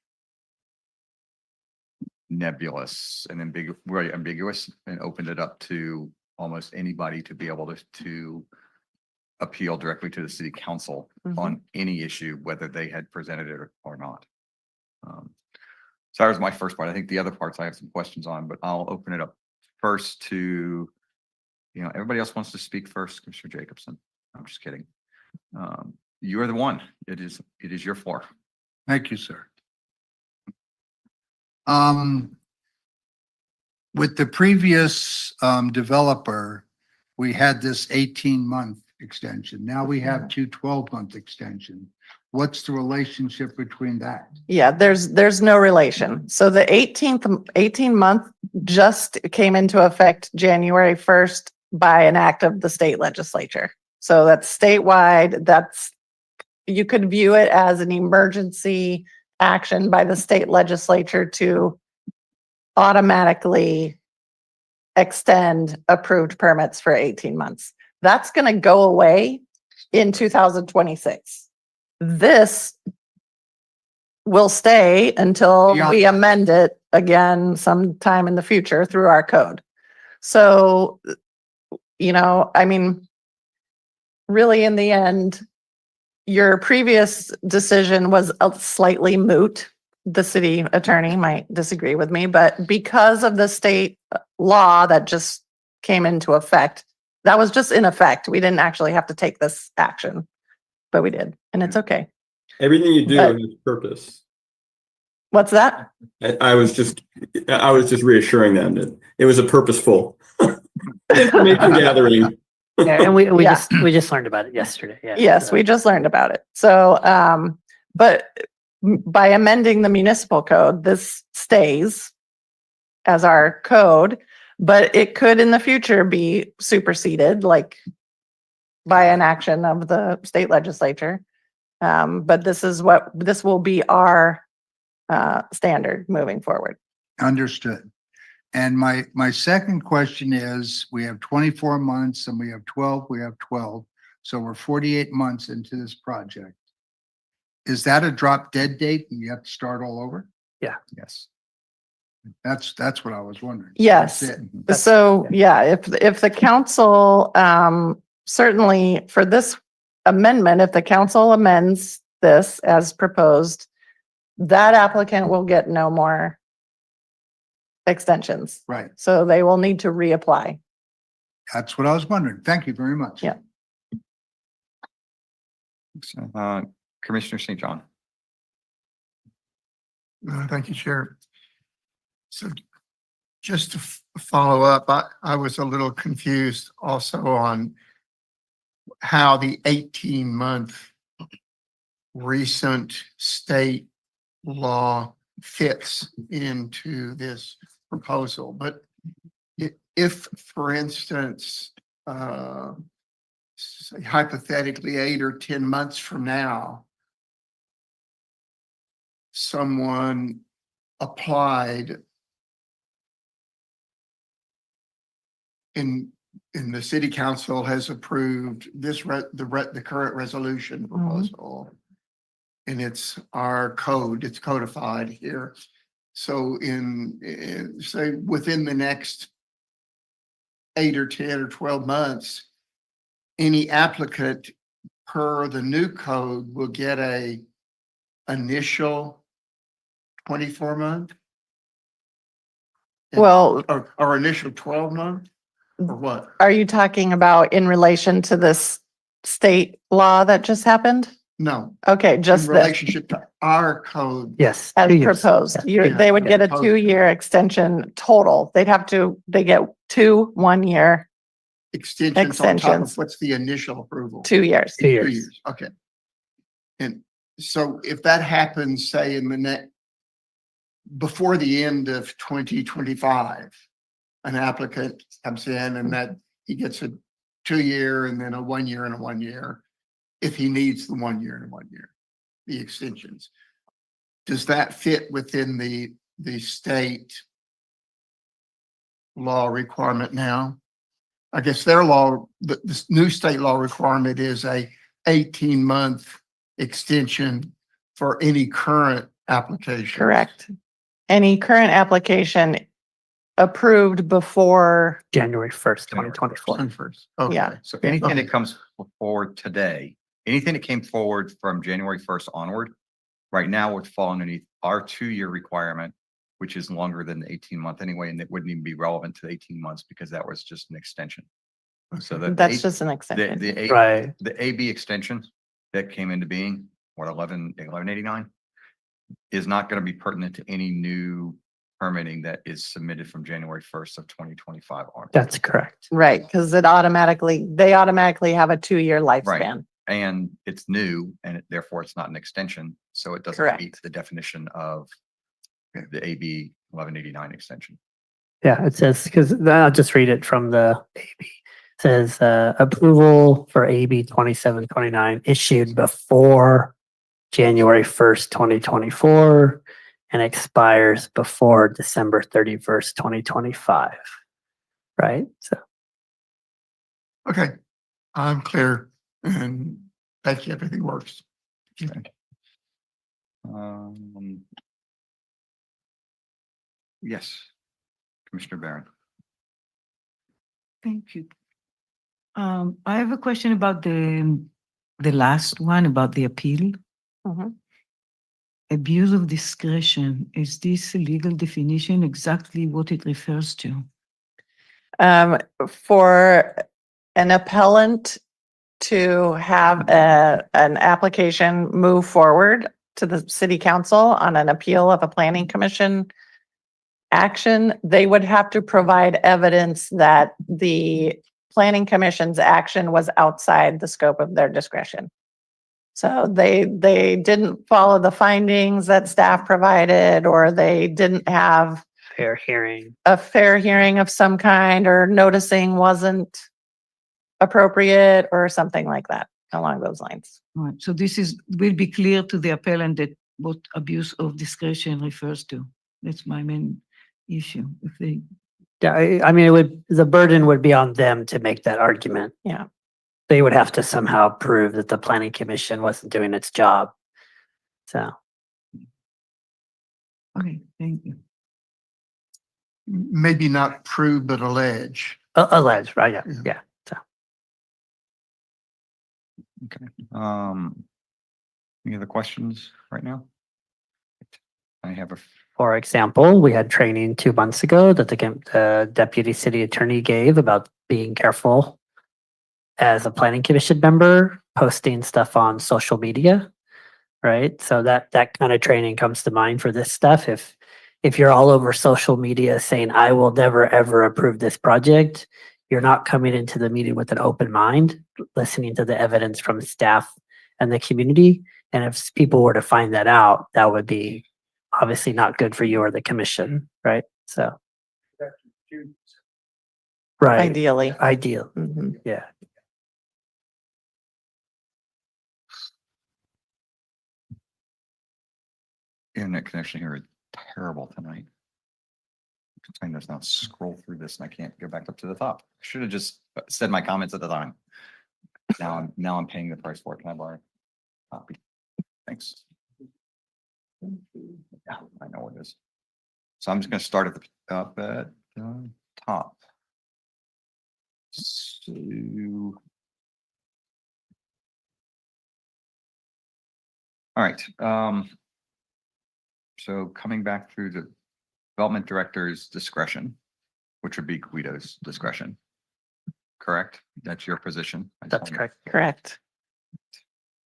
nebulous and very ambiguous, and opened it up to almost anybody to be able to appeal directly to the city council on any issue, whether they had presented it or not. So that was my first part. I think the other parts I have some questions on, but I'll open it up first to, everybody else wants to speak first. Commissioner Jacobson. I'm just kidding. You are the one. It is your floor. Thank you, sir. With the previous developer, we had this 18-month extension. Now we have two 12-month extension. What's the relationship between that? Yeah, there's no relation. So the 18-month just came into effect January 1st by an act of the state legislature. So that's statewide. You could view it as an emergency action by the state legislature to automatically extend approved permits for 18 months. That's going to go away in 2026. This will stay until we amend it again sometime in the future through our code. So, I mean, really in the end, your previous decision was slightly moot. The city attorney might disagree with me, but because of the state law that just came into effect, that was just in effect. We didn't actually have to take this action, but we did, and it's okay. Everything you do But- has purpose. What's that? I was just reassuring them that it was a purposeful information gathering. Yeah, and we Yeah. just learned about it yesterday. Yeah. Yes, we just learned about it. So, but by amending the municipal code, this stays as our code, but it could in the future be superseded, like by an action of the state legislature. But this will be our standard moving forward. Understood. And my second question is, we have 24 months and we have 12, So we're 48 months into this project. Is that a drop dead date and you have to start all over? Yes. That's what I was wondering. Yes. That's it. So, yeah, if the council, certainly for this amendment, if the council amends this as proposed, that applicant will get no more extensions. Right. So they will need to reapply. That's what I was wondering. Thank you very much. Yeah. So, Commissioner St. John. Thank you, Chair. So just to follow up, I was a little confused also on how the 18-month recent state law fits into this proposal. But if, for instance, say hypothetically 8 or 10 months from now, someone applied and the city council has approved the current resolution proposal. And it's our code, it's codified here. So say within the next 8 or 10 or 12 months, any applicant per the new code will get a initial 24-month? Well, Or initial 12-month? Or what? are you talking about in relation to this state law that just happened? No, Okay, in just this, relationship to our code. Yes. as 2 years. proposed. Yeah. They would get a Proposed. 2-year extension total. They get 2 1-year, Extensions on top of Extensions. what's the initial approval? 2 years. 2 2 years. years, okay. And so if that happens, say in the next, before the end of 2025, an applicant comes in and that he gets a 2-year and then a 1-year and a 1-year, if he needs the 1-year and a 1-year, the extensions. Does that fit within the state law requirement now? I guess their law, the new state law requirement is a 18-month extension for any current application. Correct. Any current application approved before, January 1st, 2024. First. Okay. Yeah. So anything that comes forward today, anything that came forward from January 1st onward, right now would fall underneath our 2-year requirement, which is longer than the 18-month anyway, and it wouldn't even be relevant to the 18 months because that was just an extension. So that's just an extension. Right. The AB extension that came into being, what, 1189, is not going to be pertinent to any new permitting that is submitted from January 1st of 2025 on. That's correct. Right, because they automatically have a 2-year lifespan. And it's new and therefore it's not an extension. So it doesn't Correct. meet the definition of the AB 1189 extension. Yeah, it says, because I'll just read it from the AB. It says approval for AB 2729 issued before January 1st, 2024 and expires before December 31st, 2025. Right? So Okay, I'm clear and thank you. Everything works. Yes, Commissioner Barron. Thank you. I have a question about the last one, about the appeal. Mhm. Abuse of discretion, is this a legal definition, exactly what it refers to? For an appellant to have an application move forward to the city council on an appeal of a planning commission action, they would have to provide evidence that the planning commission's action was outside the scope of their discretion. So they didn't follow the findings that staff provided, or they didn't have fair hearing. a fair hearing of some kind, or noticing wasn't appropriate or something like that along those lines. All right, so will be clear to the appellant that what abuse of discretion refers to. That's my main issue. If they, Yeah, I mean, the burden would be on them to make that argument. Yeah. They would have to somehow prove that the planning commission wasn't doing its job. So, okay, thank you. Maybe not prove, but allege. allege, right? Yeah, Yeah. yeah. So, Okay. Any other questions right now? I have for example, we had training 2 months ago that the deputy city attorney gave about being careful as a planning commission member, posting stuff on social media, right? So that kind of training comes to mind for this stuff. If you're all over social media saying, I will never, ever approve this project, you're not coming into the meeting with an open mind, listening to the evidence from staff and the community. And if people were to find that out, that would be obviously not good for you or the commission, right? So, right. Ideally. Ideal. Mhm. Yeah. internet connection here is terrible tonight. Something does not scroll through this and I can't go back up to the top. Should have just said my comments at the time. Now I'm paying the price for it. Can I borrow a copy? Thanks. Yeah, I know what it is. So I'm just going to start at the top. So, all right. So coming back through the development director's discretion, which would be Guido's discretion. Correct? That's your position. That's correct. Correct.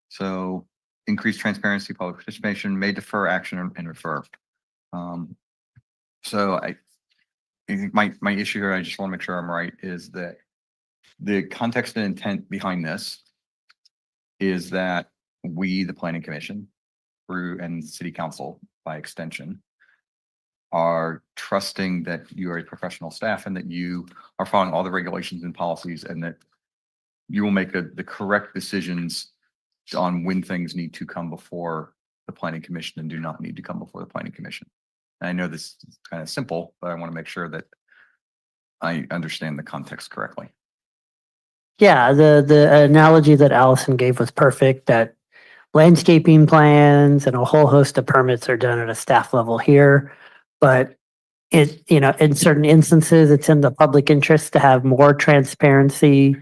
So increased transparency, public participation, may defer action and refer. So I think my issue here, I just want to make sure I'm right, is that the context and intent behind this is that we, the planning commission, through and city council by extension, are trusting that you are a professional staff and that you are following all the regulations and policies and that you will make the correct decisions on when things need to come before the planning commission and do not need to come before the planning commission. And I know this is kind of simple, but I want to make sure that I understand the context correctly. Yeah, the analogy that Allison gave was perfect, that landscaping plans and a whole host of permits are done at a staff level here. But it, you know, in certain instances, it's in the public interest to have more transparency,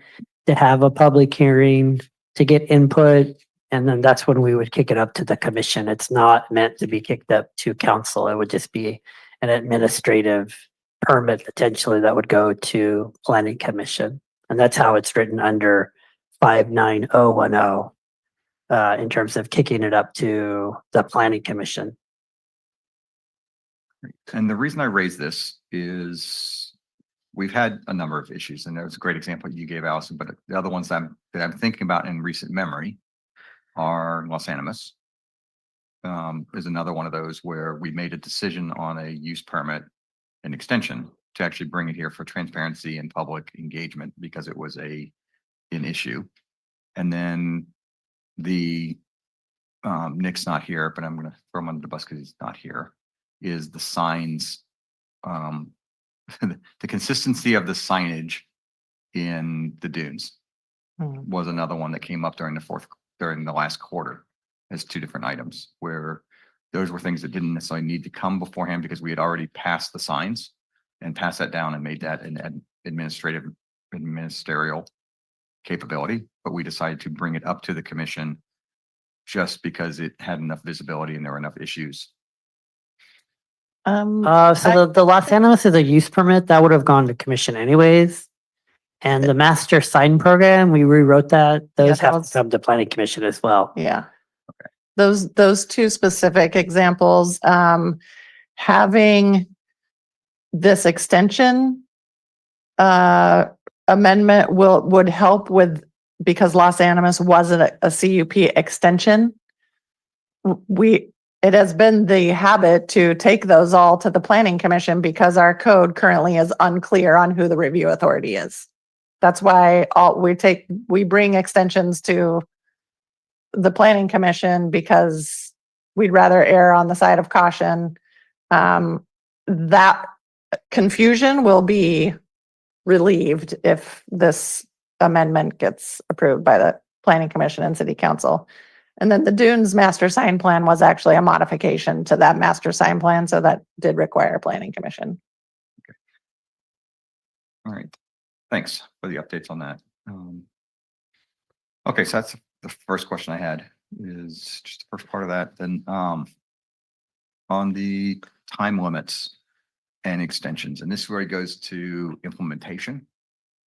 to have a public hearing, to get input. And then that's when we would kick it up to the commission. It's not meant to be kicked up to council. It would just be an administrative permit potentially that would go to planning commission. And that's how it's written under 59010 in terms of kicking it up to the planning commission. And the reason I raise this is we've had a number of issues, and there was a great example you gave, Allison, but the other ones that I'm thinking about in recent memory are Los Animas. Is another one of those where we made a decision on a use permit and extension to actually bring it here for transparency and public engagement because it was an issue. And then the Nick's not here, but I'm going to throw him under the bus because he's not here, is the signs, the consistency of the signage in the dunes was another one that came up during the last quarter as two different items where those were things that didn't necessarily need to come beforehand because we had already passed the signs and passed that down and made that an ministerial capability, but we decided to bring it up to the commission just because it had enough visibility and there were enough issues. So the Los Animas is a use permit that would have gone to commission anyways. And the master sign program, we rewrote that. Those have to come to planning commission as well. Yeah. Those two specific examples, having this extension amendment would help with, because Los Animas wasn't a CUP extension. It has been the habit to take those all to the planning commission because our code currently is unclear on who the review authority is. That's why we bring extensions to the planning commission because we'd rather err on the side of caution. That confusion will be relieved if this amendment gets approved by the planning commission and city council. And then the Dunes master sign plan was actually a modification to that master sign plan. So that did require planning commission. All right. Thanks for the updates on that. Okay, so that's the first question I had is just the first part of that. Then on the time limits and extensions, and this is where it goes to implementation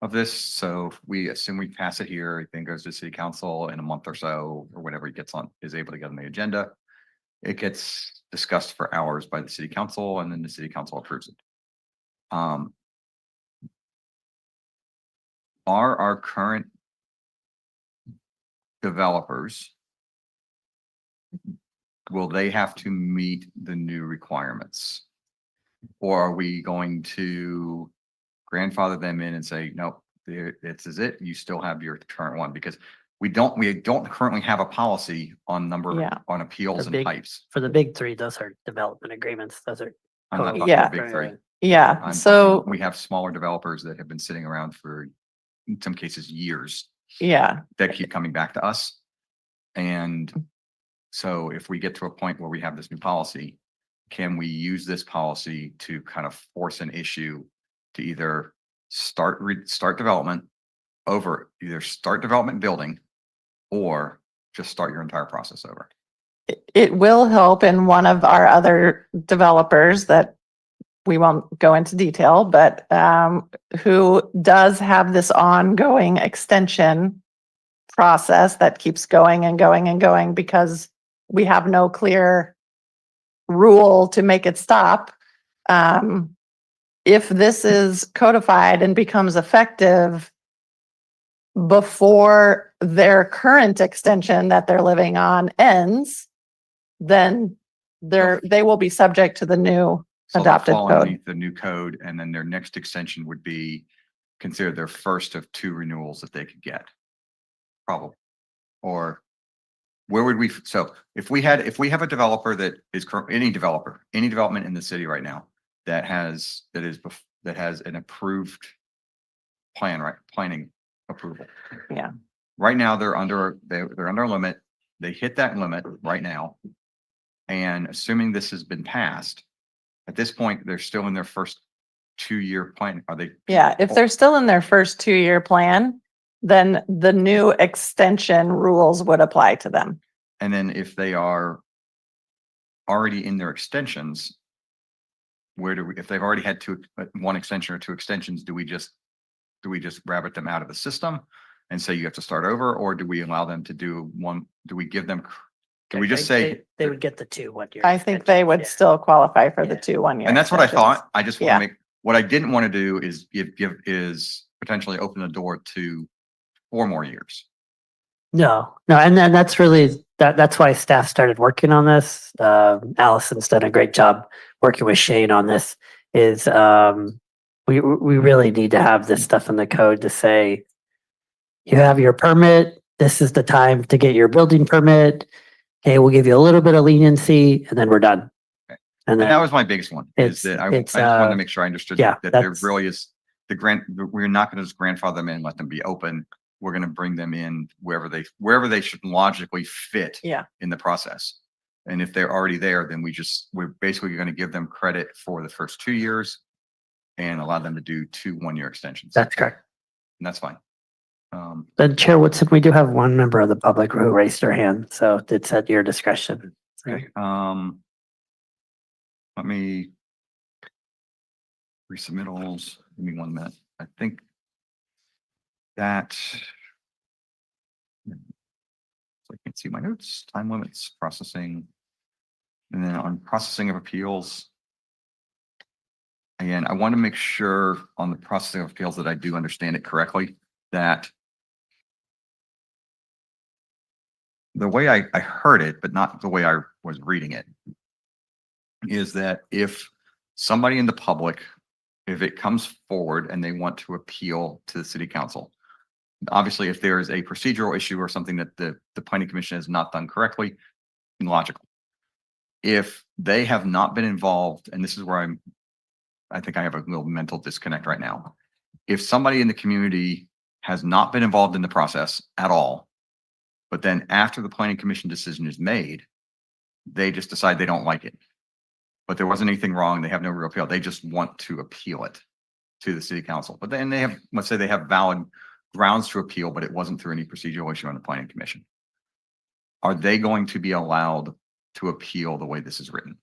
of this. So we assume we pass it here, it then goes to city council in a month or so, or whenever it gets on, is able to get on the agenda. It gets discussed for hours by the city council and then the city council approves it. Are our current developers, will they have to meet the new requirements? Or are we going to grandfather them in and say, nope, this is it, you still have your current one? Because we don't currently have a policy on on appeals and pipes. For the big three, those are development agreements. Those are. I'm not talking Yeah. about big three. Yeah. So We have smaller developers that have been sitting around for, in some cases, years. Yeah. That keep coming back to us. And so if we get to a point where we have this new policy, can we use this policy to kind of force an issue to either start development building or just start your entire process over? It will help in one of our other developers that we won't go into detail, but who does have this ongoing extension process that keeps going and going and going because we have no clear rule to make it stop. If this is codified and becomes effective, before their current extension that they're living on ends, then they will be subject to the new So they'll adopted fall code. underneath the new code, and then their next extension would be considered their first of 2 renewals that they could get. Probably. Or where would we, so if we have a developer that is any developer, any development in the city right now that has an approved plan, right? Planning approval. Yeah. Right now, they're under a limit. They hit that limit right now. And assuming this has been passed, at this point, they're still in their first 2-year plan. Are they? Yeah, if they're still in their first 2-year plan, then the new extension rules would apply to them. And then if they are already in their extensions, if they've already had 1 extension or 2 extensions, do we just rabbit them out of the system and say you have to start over, or do we allow them to do one? Do we give them? Do we just say? They would get the 2 1-year. I think they would still qualify for the Yeah. 2 1-year. And that's what I extensions. thought. I just Yeah. want to what I didn't want to do is is potentially open the door to 4 more years. No, and then that's really, that's why staff started working on this. Allison's done a great job working with Shane on this, is we really need to have this stuff in the code to say, you have your permit, this is the time to get your building permit. Okay, we'll give you a little bit of leniency and then we're done. Okay. And And then that was my biggest one, is it's- that I it's, just wanted to make sure I understood yeah, that there that's- really is we're not going to just grandfather them in, let them be open. We're going to bring them in wherever they should logically fit Yeah. in the process. And if they're already there, then we're basically going to give them credit for the first 2 years and allow them to do 2 1-year extensions. that's correct. And that's fine. Then Chair Woodson, we do have one member of the public who raised their hand, so it's at your discretion. Okay, let me resubmittals, give me 1 minute. I think that I can't see my notes, time limits, processing. And then on processing of appeals, again, I want to make sure on the processing of appeals that I do understand it correctly, that the way I heard it, but not the way I was reading it, is that if somebody in the public, if it comes forward and they want to appeal to the city council, obviously if there is a procedural issue or something that the planning commission has not done correctly, logical. If they have not been involved, and this is where I think I have a little mental disconnect right now. If somebody in the community has not been involved in the process at all, but then after the planning commission decision is made, they just decide they don't like it. But there wasn't anything wrong. They have no real appeal. They just want to appeal it to the city council. But then they have, let's say they have valid grounds to appeal, but it wasn't through any procedural issue on the planning commission. Are they going to be allowed to appeal the way this is written?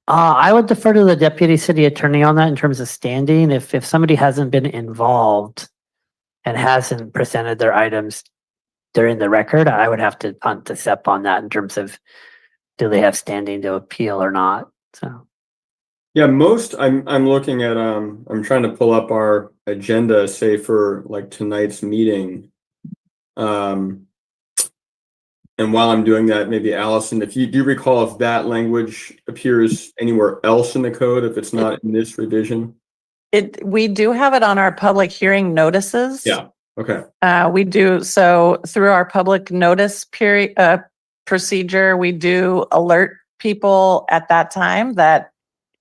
I would defer to the deputy city attorney on that in terms of standing. If somebody hasn't been involved and hasn't presented their items during the record, I would have to punt to step on that in terms of, do they have standing to appeal or not? So. Yeah, I'm looking at, I'm trying to pull up our agenda, say for like tonight's meeting. And while I'm doing that, maybe Allison, if you do recall if that language appears anywhere else in the code, if it's not in this revision? We do have it on our public hearing notices. Yeah, okay. We do, so through our public notice period, procedure, we do alert people at that time that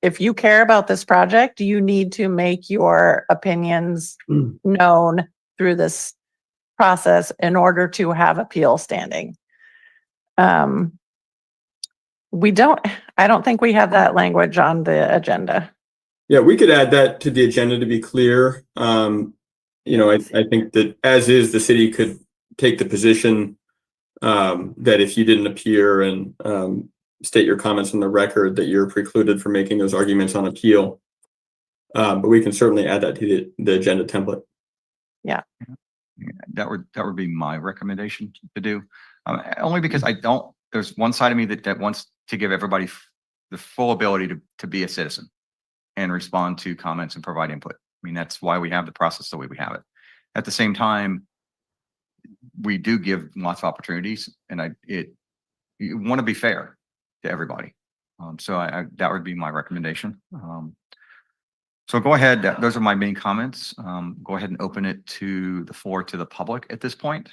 if you care about this project, you need to make your opinions known through this process in order to have appeal standing. I don't think we have that language on the agenda. Yeah, we could add that to the agenda to be clear. I think that as is, the city could take the position that if you didn't appear and state your comments on the record, that you're precluded from making those arguments on appeal. But we can certainly add that to the agenda template. Yeah. That would be my recommendation to do. Only because there's one side of me that wants to give everybody the full ability to be a citizen and respond to comments and provide input. I mean, that's why we have the process the way we have it. At the same time, we do give lots of opportunities and you want to be fair to everybody. So that would be my recommendation. So go ahead. Those are my main comments. Go ahead and open it to the floor to the public at this point.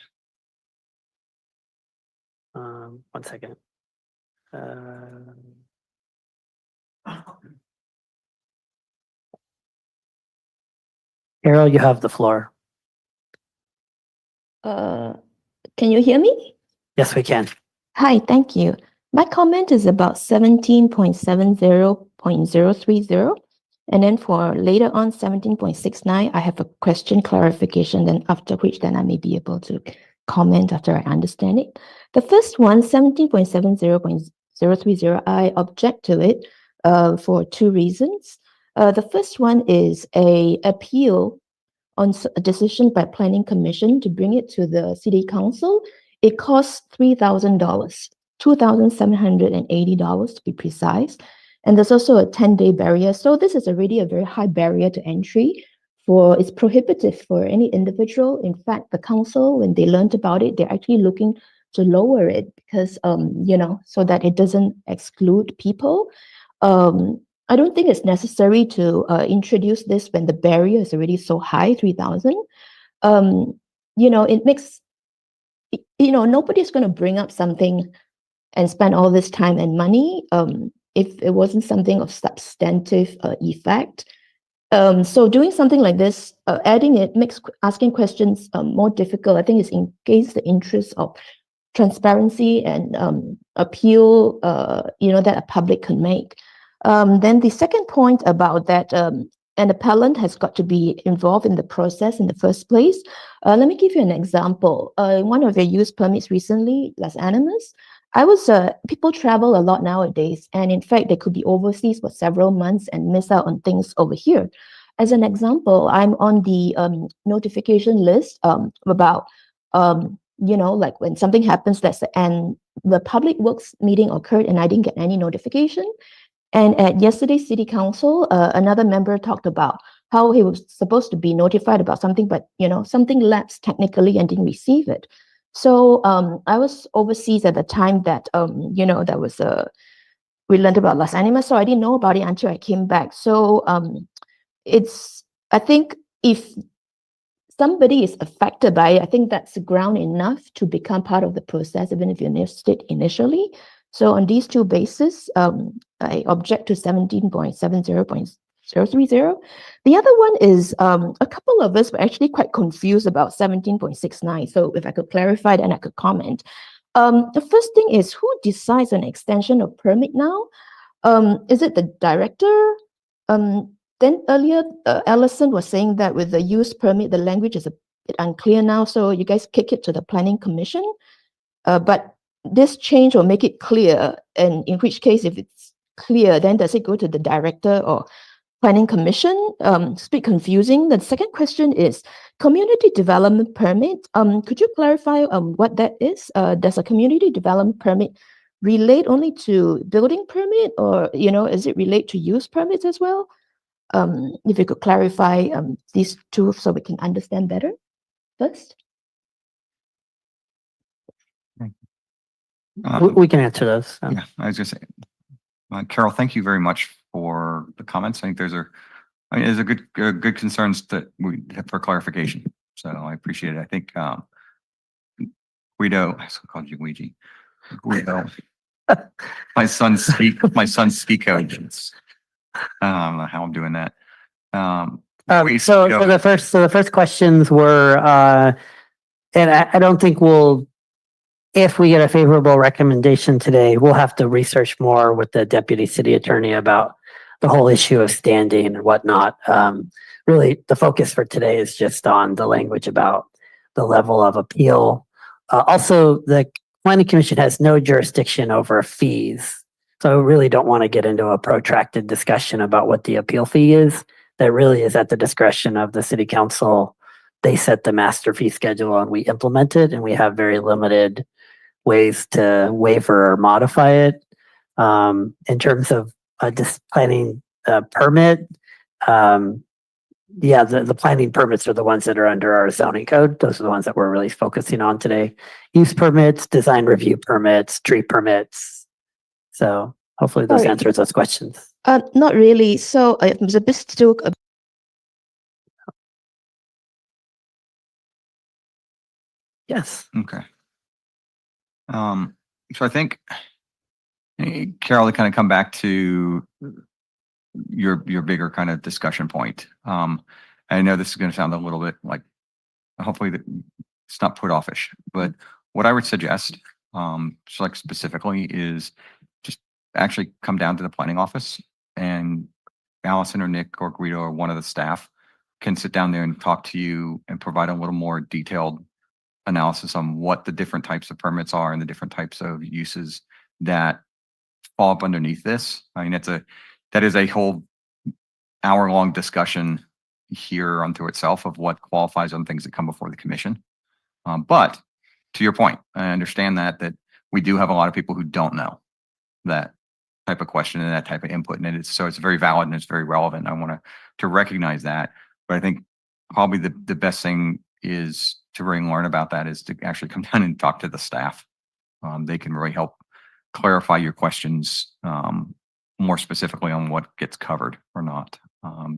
1 second. Carol, you have the floor. Can you hear me? Yes, we can. Hi, thank you. My comment is about 17.70.030. And then for later on 17.69, I have a question clarification, then after which then I may be able to comment after I understand it. The first one, 17.70.030, I object to it for two reasons. The first one is a appeal on a decision by Planning Commission to bring it to the City Council. It costs $3,000, $2,780 to be precise. And there's also a 10-day barrier. So this is already a very high barrier to entry it's prohibitive for any individual. In fact, the council, when they learned about it, they're actually looking to lower it because, so that it doesn't exclude people. I don't think it's necessary to introduce this when the barrier is already so high, 3,000. It makes, nobody's going to bring up something and spend all this time and money if it wasn't something of substantive effect. So doing something like this, adding it makes asking questions more difficult. I think it's against the interest of transparency and appeal, that a public can make. Then the second point about that an appellant has got to be involved in the process in the first place. Let me give you an example. One of your use permits recently, Las Animas, people travel a lot nowadays, and in fact, they could be overseas for several months and miss out on things over here. As an example, I'm on the notification list about, like when something happens, and the public works meeting occurred and I didn't get any notification. And at yesterday's City Council, another member talked about how he was supposed to be notified about something, but something lapsed technically and didn't receive it. So I was overseas at the time that that was we learned about Las Animas, so I didn't know about it until I came back. So I think if somebody is affected by it, I think that's ground enough to become part of the process, even if you missed it initially. So on these two bases, I object to 17.70.030. The other one is a couple of us were actually quite confused about 17.69. So if I could clarify, then I could comment. The first thing is, who decides an extension of permit now? Is it the director? Then earlier, Allison was saying that with the use permit, the language is a bit unclear now. So you guys kick it to the Planning Commission. But this change will make it clear. And in which case, if it's clear, then does it go to the director or Planning Commission? It's a bit confusing. The second question is community development permit. Could you clarify what that is? Does a community development permit relate only to building permit, or is it relate to use permits as well? If you could clarify these two so we can understand better first. We can answer those. Yeah, I was just saying, Carol, thank you very much for the comments. I think there's a good concerns that we have for clarification. So I appreciate it. I think Guido, I still called you Luigi. Guido, my son's speak coach. I don't know how I'm doing that. So the first questions were, and I don't think if we get a favorable recommendation today, we'll have to research more with the deputy city attorney about the whole issue of standing and whatnot. Really, the focus for today is just on the language about the level of appeal. Also, the Planning Commission has no jurisdiction over fees. So I really don't want to get into a protracted discussion about what the appeal fee is. That really is at the discretion of the City Council. They set the master fee schedule and we implement it, and we have very limited ways to waiver or modify it. In terms of planning permit, yeah, the planning permits are the ones that are under our zoning code. Those are the ones that we're really focusing on today. Use permits, design review permits, tree permits. So hopefully those Sorry. answers those questions. Not really. So it was a bit still Yes. Okay. So I think, Carol, to kind of come back to your bigger kind of discussion point. I know this is going to sound a little bit like, hopefully that it's not put offish, but what I would suggest, just like specifically, is just actually come down to the planning office, and Allison or Nick or Guido or one of the staff can sit down there and talk to you and provide a little more detailed analysis on what the different types of permits are and the different types of uses that fall up underneath this. I mean, that is a whole hour-long discussion here unto itself of what qualifies on things that come before the commission. But to your point, I understand that we do have a lot of people who don't know that type of question and that type of input, and so it's very valid and it's very relevant. I want to recognize that, but I think probably the best thing is to really learn about that is to actually come down and talk to the staff. They can really help clarify your questions more specifically on what gets covered or not.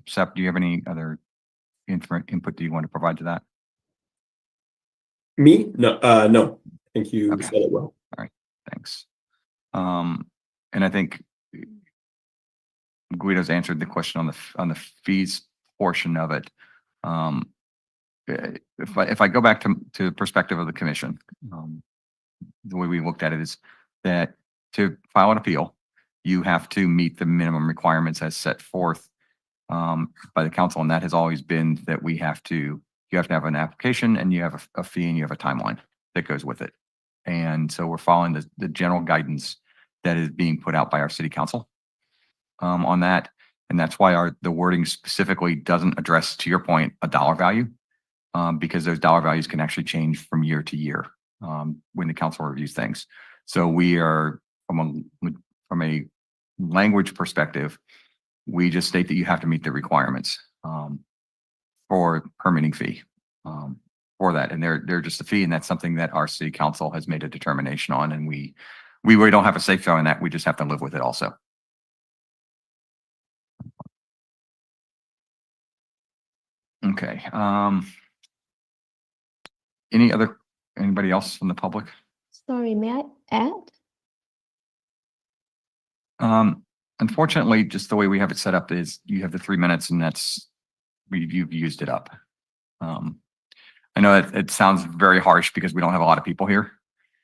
Sep, do you have any other input that you want to provide to that? Me? No, no. I think you Okay. said it well. All right, thanks. And I think Guido's answered the question on the fees portion of it. If I go back to the perspective of the commission, the way we looked at it is that to file an appeal, you have to meet the minimum requirements as set forth by the council, and that has always been that you have to have an application, and you have a fee, and you have a timeline that goes with it. And so we're following the general guidance that is being put out by our city council on that. And that's why the wording specifically doesn't address, to your point, a dollar value, because those dollar values can actually change from year to year when the council reviews things. So we are, from a language perspective, we just state that you have to meet the requirements for permitting fee for that. And they're just a fee, and that's something that our city council has made a determination on. And we really don't have a say so in that. We just have to live with it also. Okay. Anybody else from the public? Sorry, may I add? Unfortunately, just the way we have it set up is you have the 3 minutes, and you've used it up. I know it sounds very harsh because we don't have a lot of people here,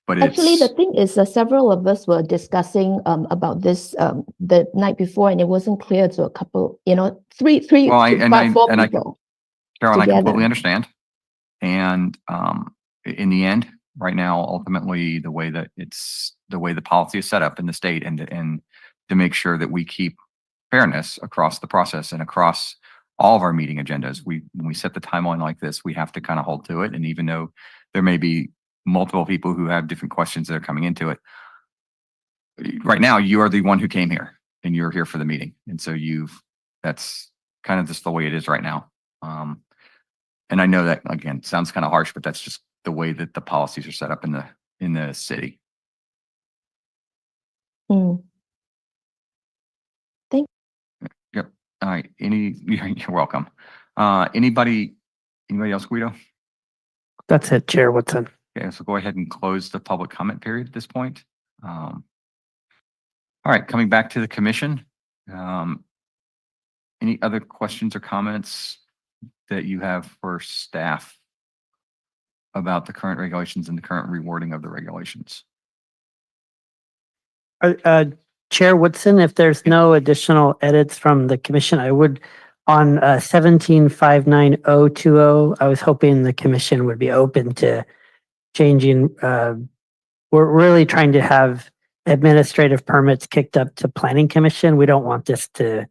but Actually, the thing is, several of us were discussing about this the night before, and it wasn't clear to a couple, three, about four people. Carolyn, I together. completely understand. And in the end, right now, ultimately, the way the policy is set up in the state, and to make sure that we keep fairness across the process and across all of our meeting agendas, when we set the timeline like this, we have to kind of hold to it. And even though there may be multiple people who have different questions that are coming into it, right now, you are the one who came here, and you're here for the meeting. And so that's kind of just the way it is right now. And I know that, again, sounds kind of harsh, but that's just the way that the policies are set up in the city. Mm. Yep. All right. You're welcome. Anybody else, Guido? That's it, Chair Woodson. Okay, so go ahead and close the public comment period at this point. All right, coming back to the commission. Any other questions or comments that you have for staff about the current regulations and the current rewording of the regulations? Chair Woodson, if there's no additional edits from the commission, I would, on 1759.020, I was hoping the commission would be open to changing. We're really trying to have administrative permits kicked up to planning commission. We don't want this to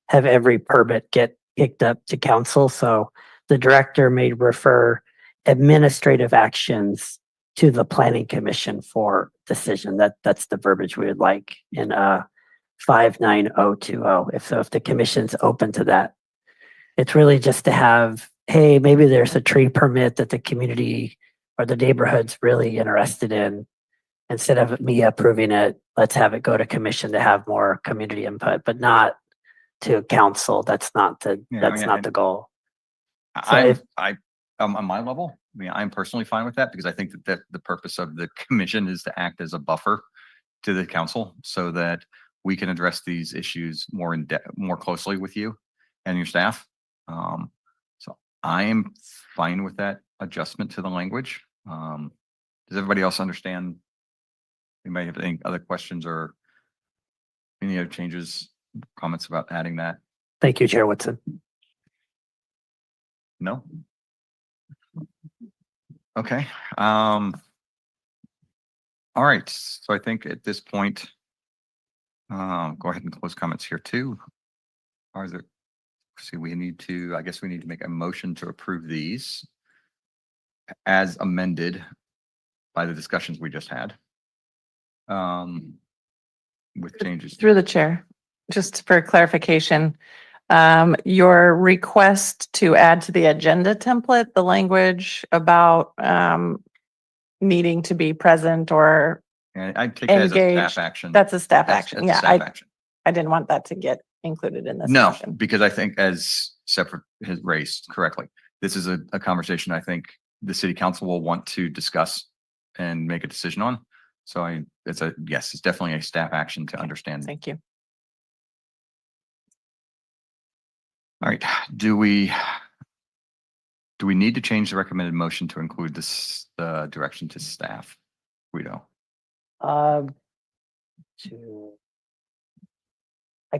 have every permit get kicked up to council. So the director may refer administrative actions to the planning commission for decision. That's the verbiage we would like in 59020. If the commission's open to that. It's really just to have, hey, maybe there's a tree permit that the community or the neighborhood's really interested in. Instead of me approving it, let's have it go to commission to have more community input, but not to council. That's not the goal. So if- On my level, I mean, I'm personally fine with that because I think that the purpose of the commission is to act as a buffer to the council so that we can address these issues more more closely with you and your staff. So I am fine with that adjustment to the language. Does everybody else understand? Anybody have any other questions or any other changes, comments about adding that? Thank you, Chair Woodson. No? Okay. All right. So I think at this point, go ahead and close comments here too. Are there, see, I guess we need to make a motion to approve these as amended by the discussions we just had. With changes. Through the chair, just for clarification, your request to add to the agenda template, the language about needing to be present or And I'd take that as a engaged, staff action. that's a staff That's- action. that's a Yeah, staff action. I didn't want that to get included in this No, motion. because I think as separate has raised correctly, this is a conversation I think the city council will want to discuss and make a decision on. So yes, it's definitely a staff action to understand. Thank you. All right, do we need to change the recommended motion to include this, direction to staff? Guido? I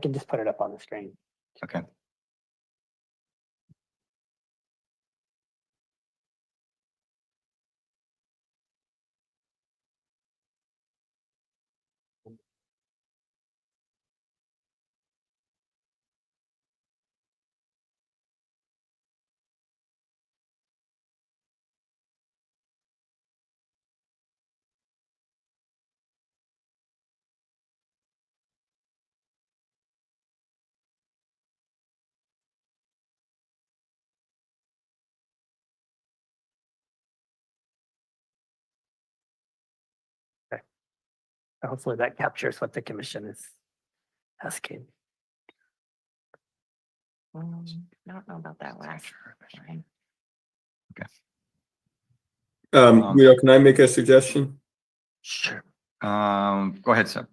can just put it up on the screen. Okay. Hopefully that captures what the commission is asking. I don't know about that last. line. Guido, can I make a suggestion? Sure. Go ahead, Seb.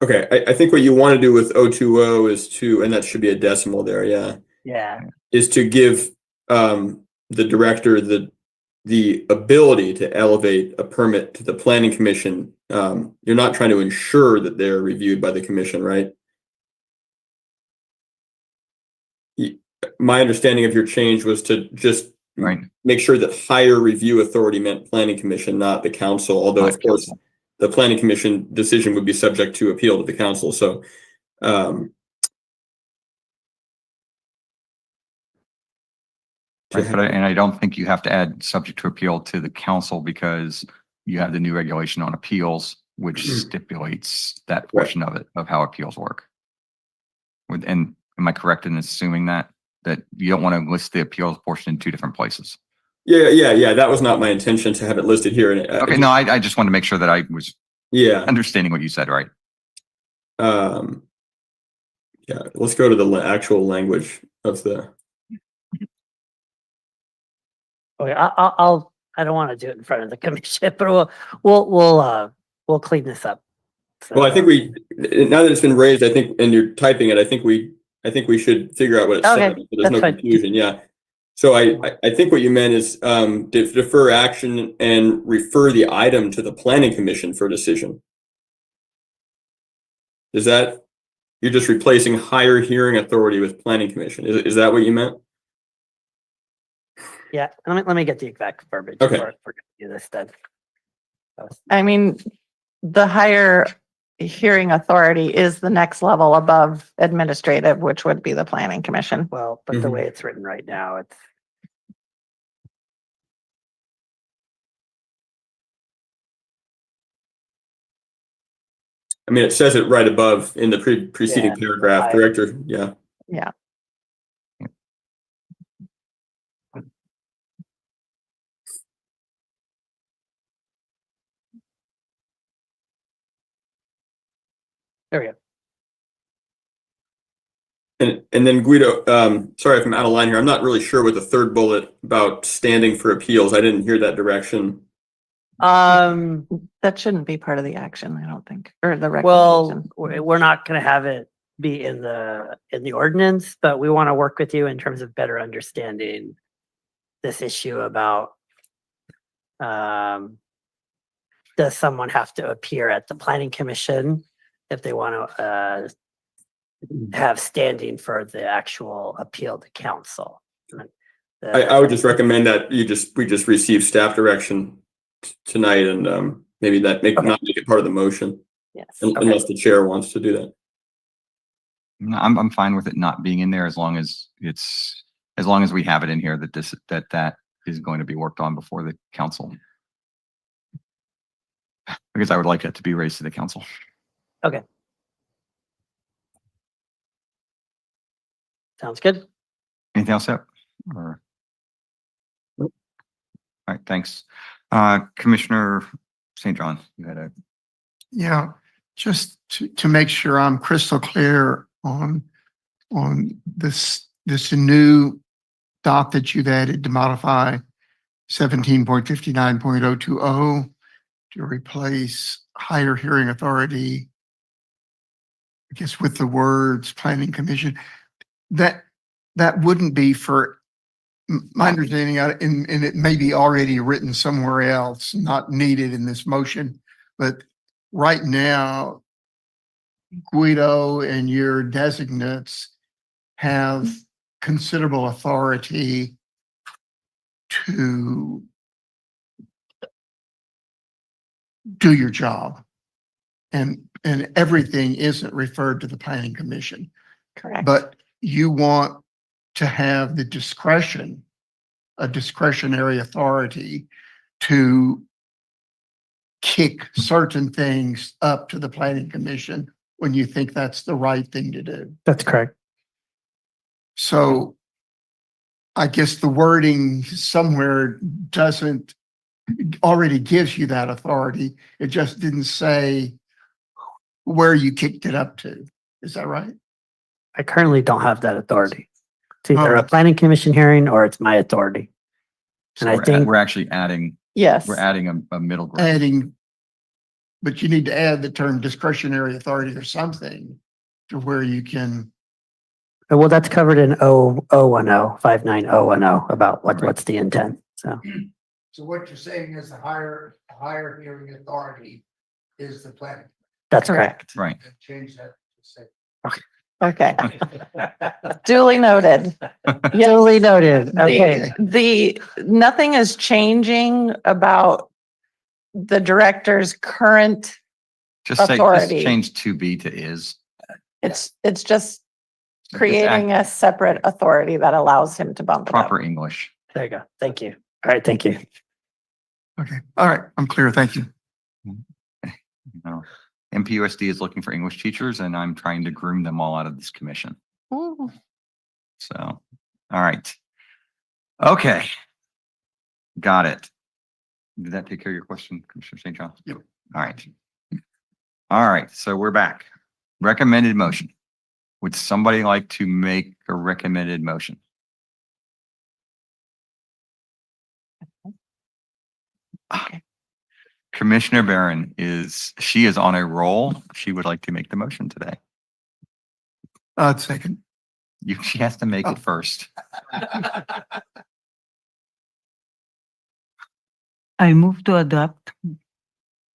Okay, I think what you want to do with 020 is and that should be a decimal there, yeah, Yeah. is to give the director the ability to elevate a permit to the planning commission. You're not trying to ensure that they're reviewed by the commission, right? My understanding of your change was to just make sure that higher review authority meant planning commission, not the council, although of course the planning commission decision would be subject to appeal to the council. So Right, and I don't think you have to add subject to appeal to the council because you have the new regulation on appeals, which stipulates that portion of it, of how appeals work. And am I correct in assuming that you don't want to list the appeals portion in two different places? Yeah. That was not my intention to have it listed here. Okay, no, I just wanted to make sure that I was understanding what you said, right? Yeah, let's go to the actual language of the. Okay, I don't want to do it in front of the commission, but we'll clean this up. So, Well, I think now that it's been raised, I think, and you're typing it, I think we should figure out what it says. So there's no confusion. Yeah. So I think what you meant is defer action and refer the item to the planning commission for decision. Is that you're just replacing higher hearing authority with planning commission? Is that what you meant? yeah, let me get the exact verbiage. Okay. For do this then. I mean, the higher hearing authority is the next level above administrative, which would be the planning commission. Well, but the way it's written right now, it's. I mean, it says it right above in the preceding paragraph, director. Yeah. Yeah. There we go. And then Guido, sorry if I'm out of line here. I'm not really sure what the third bullet about standing for appeals. I didn't hear that direction. That shouldn't be part of the action, I don't think, or the Well, recommendation. we're not gonna have it be in the ordinance, but we want to work with you in terms of better understanding this issue about does someone have to appear at the planning commission if they want to have standing for the actual appeal to council? I would just recommend that we just receive staff direction tonight and maybe that not make it part of the motion Yes. unless the chair wants to do that. No, I'm fine with it not being in there as long as we have it in here that that is going to be worked on before the council. Because I would like it to be raised to the council. Okay. Sounds good. Anything else, Sep? Or? All right, thanks. Commissioner St. John, you had a. Yeah, just to make sure I'm crystal clear on this new dot that you've added to modify 17.59.020 to replace higher hearing authority, I guess, with the words planning commission. That wouldn't be for my understanding, and it may be already written somewhere else, not needed in this motion, but right now, Guido and your designates have considerable authority to do your job. And everything isn't referred to the planning commission. Correct. But you want to have the discretion, a discretionary authority to kick certain things up to the planning commission when you think that's the right thing to do. That's correct. So I guess the wording somewhere already gives you that authority. It just didn't say where you kicked it up to. Is that right? I currently don't have that authority. It's either a Alright. planning commission hearing or it's my authority. So And I think we're actually adding, Yes. we're adding a middle ground. Adding, but you need to add the term discretionary authority or something to where you can. well, that's covered in 59010 about what's the intent. So So what you're saying is the higher hearing authority is the planning. that's correct. Right. Change that to say. Okay. Duly noted. Duly noted. Okay. Nothing is changing about the director's current, Just authority. change to be to is. it's just creating a separate authority that allows him to bump it up. Proper English. There you go. Thank you. All right. Thank you. Okay, all right, I'm clear, thank you. No. MPUSD is looking for English teachers and I'm trying to groom them all out of this commission. Mm. So, all right. Okay. Got it. Did that take care of your question, Commissioner St. John? Yep. All right. All right, so we're back. Recommended motion. Would somebody like to make a recommended motion? Okay. Commissioner Barron she is on a roll. She would like to make the motion today. Second. She has to make Oh. it first. I move to adopt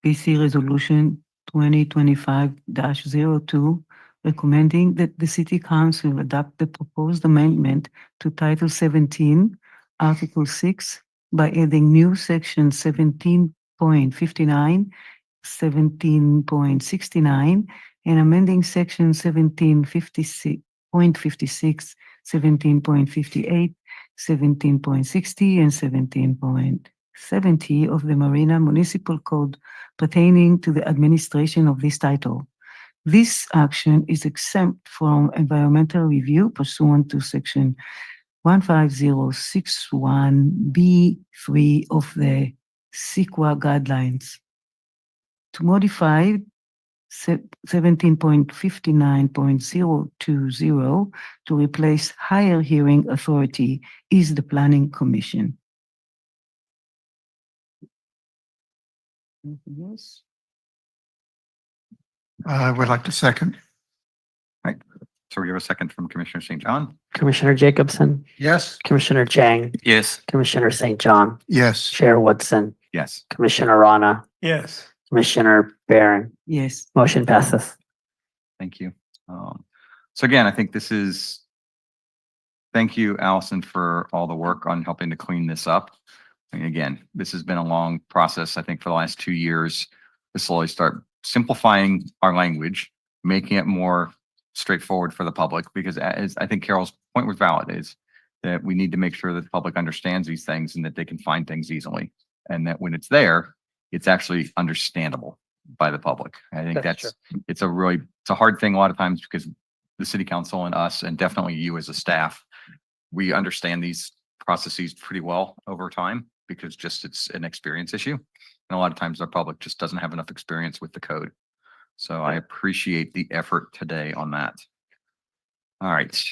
PC Resolution 2025-02, recommending that the City Council adopt the proposed amendment to Title 17, Article 6, by adding new Section 17.59, 17.69, and amending Section 17.56, 17.58, 17.60, and 17.70 of the Marina Municipal Code pertaining to the administration of this title. This action is exempt from environmental review pursuant to Section 15061B3 of the CEQA guidelines. To modify 17.59.020 to replace higher hearing authority is the Planning Commission. Anything else? I would like to second. So we have a second from Commissioner St. John. Commissioner Jacobson, Yes. Commissioner Chang, Yes. Commissioner St. John, Yes. Chair Woodson, Yes. Commissioner Rana, Yes. Commissioner Barron. Yes. Motion passes. Thank you. So again, I think this is, thank you, Allison, for all the work on helping to clean this up. And again, this has been a long process, I think, for the last 2 years to slowly start simplifying our language, making it more straightforward for the public, because as I think Carol's point was valid, is that we need to make sure that the public understands these things and that they can find things easily. And that when it's there, it's actually understandable by the public. I think That's it's a hard thing a lot of times, because the city council and us, and definitely you as a staff, we understand these processes pretty well over time, because just it's an experience issue. And a lot of times our public just doesn't have enough experience with the code. So I appreciate the effort today on that. All right.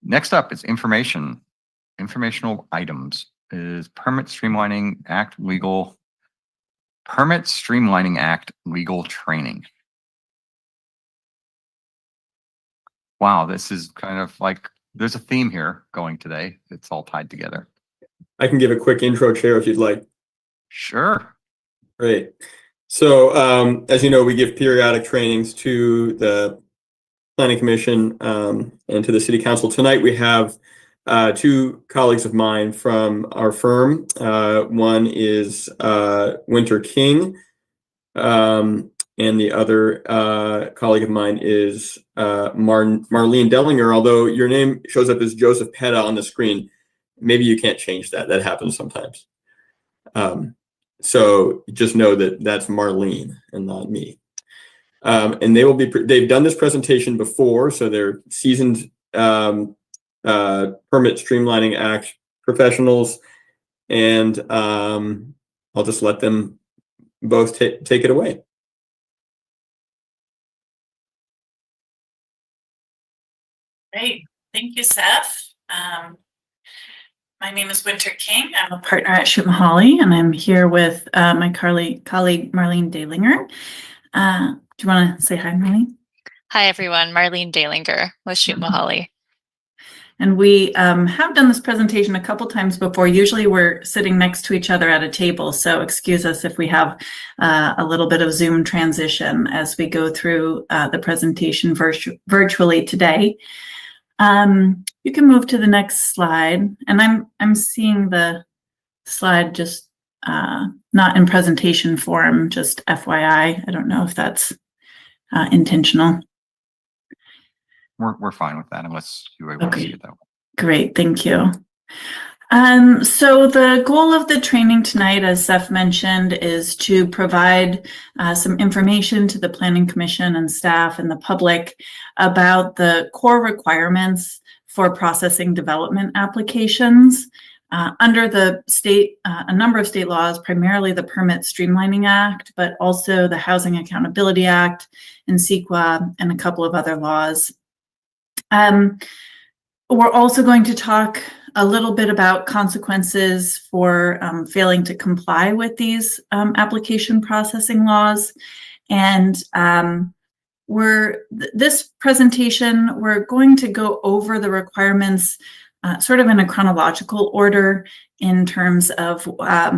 Next up is informational items is Permit Streamlining Act legal training. Wow, this is kind of like, there's a theme here going today. It's all tied together. I can give a quick intro, Chair, if you'd like. Sure. Great. So, as you know, we give periodic trainings to the Planning Commission and to the City Council. Tonight, we have 2 colleagues of mine from our firm. One is Winter King, and the other colleague of mine is Marlene Dellinger. Although your name shows up as Joseph Petta on the screen, maybe you can't change that. That happens sometimes. So just know that that's Marlene and not me. And they've done this presentation before, so they're seasoned Permit Streamlining Act professionals. And I'll just let them both take it away. Great. Thank you, Seth. My name is Winter King. I'm a partner at Shoot Mahali, and I'm here with my colleague Marlene Dalinger. Do you want to say hi, Marlene? Hi, everyone. Marlene Dalinger with Shoot Mahali. And we have done this presentation a couple times before. Usually we're sitting next to each other at a table, so excuse us if we have a little bit of Zoom transition as we go through the presentation virtually today. You can move to the next slide, and I'm seeing the slide just not in presentation form, just FYI. I don't know if that's intentional. We're fine with that unless you want to see it that way. Great, thank you. So the goal of the training tonight, as Seth mentioned, is to provide some information to the Planning Commission and staff and the public about the core requirements for processing development applications. Under the state, a number of state laws, primarily the Permit Streamlining Act, but also the Housing Accountability Act and CEQA and a couple of other laws. We're also going to talk a little bit about consequences for failing to comply with these application processing laws. And this presentation, we're going to go over the requirements sort of in a chronological order in terms of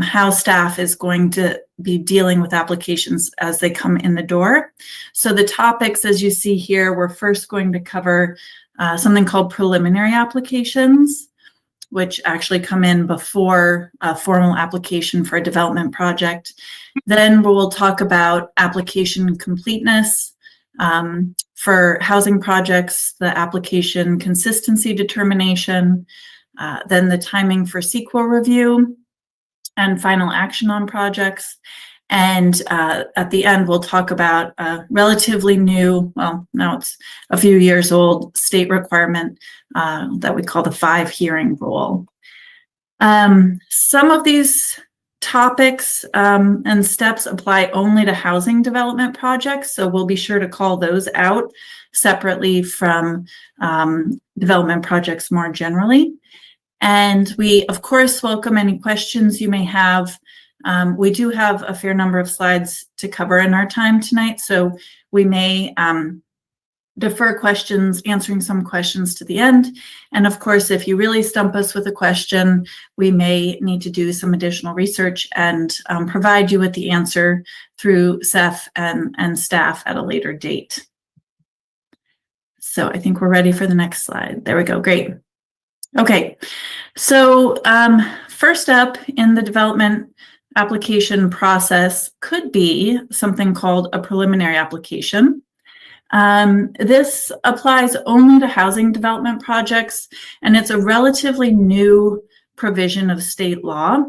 how staff is going to be dealing with applications as they come in the door. So the topics, as you see here, we're first going to cover something called preliminary applications, which actually come in before a formal application for a development project. Then we'll talk about application completeness. For housing projects, the application consistency determination, then the timing for CEQA review, and final action on projects. And at the end, we'll talk about a relatively new, well, now it's a few years old, state requirement that we call the 5 hearing rule. Some of these topics and steps apply only to housing development projects, so we'll be sure to call those out separately from development projects more generally. And we, of course, welcome any questions you may have. We do have a fair number of slides to cover in our time tonight, so we may defer questions, answering some questions to the end. And of course, if you really stump us with a question, we may need to do some additional research and provide you with the answer through Seth and staff at a later date. So I think we're ready for the next slide. There we go. Great. Okay. So first up in the development application process could be something called a preliminary application. This applies only to housing development projects, and it's a relatively new provision of state law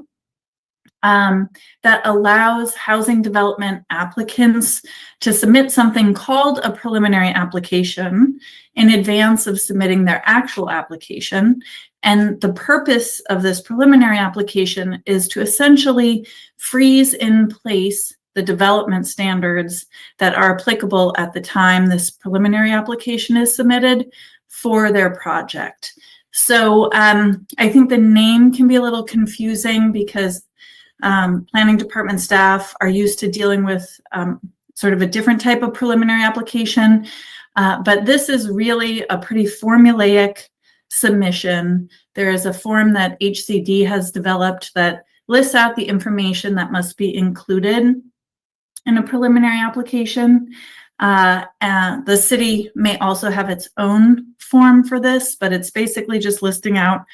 that allows housing development applicants to submit something called a preliminary application in advance of submitting their actual application. And the purpose of this preliminary application is to essentially freeze in place the development standards that are applicable at the time this preliminary application is submitted for their project. So I think the name can be a little confusing because planning department staff are used to dealing with sort of a different type of preliminary application, but this is really a pretty formulaic submission. There is a form that HCD has developed that lists out the information that must be included in a preliminary application. The city may also have its own form for this, but it's basically just listing out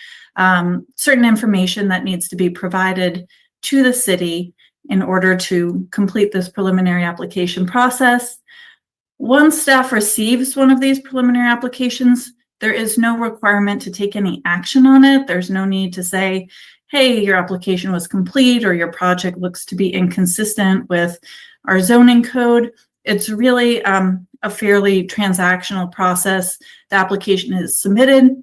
certain information that needs to be provided to the city in order to complete this preliminary application process. Once staff receives one of these preliminary applications, there is no requirement to take any action on it. There's no need to say, hey, your application was complete or your project looks to be inconsistent with our zoning code. It's really a fairly transactional process. The application is submitted.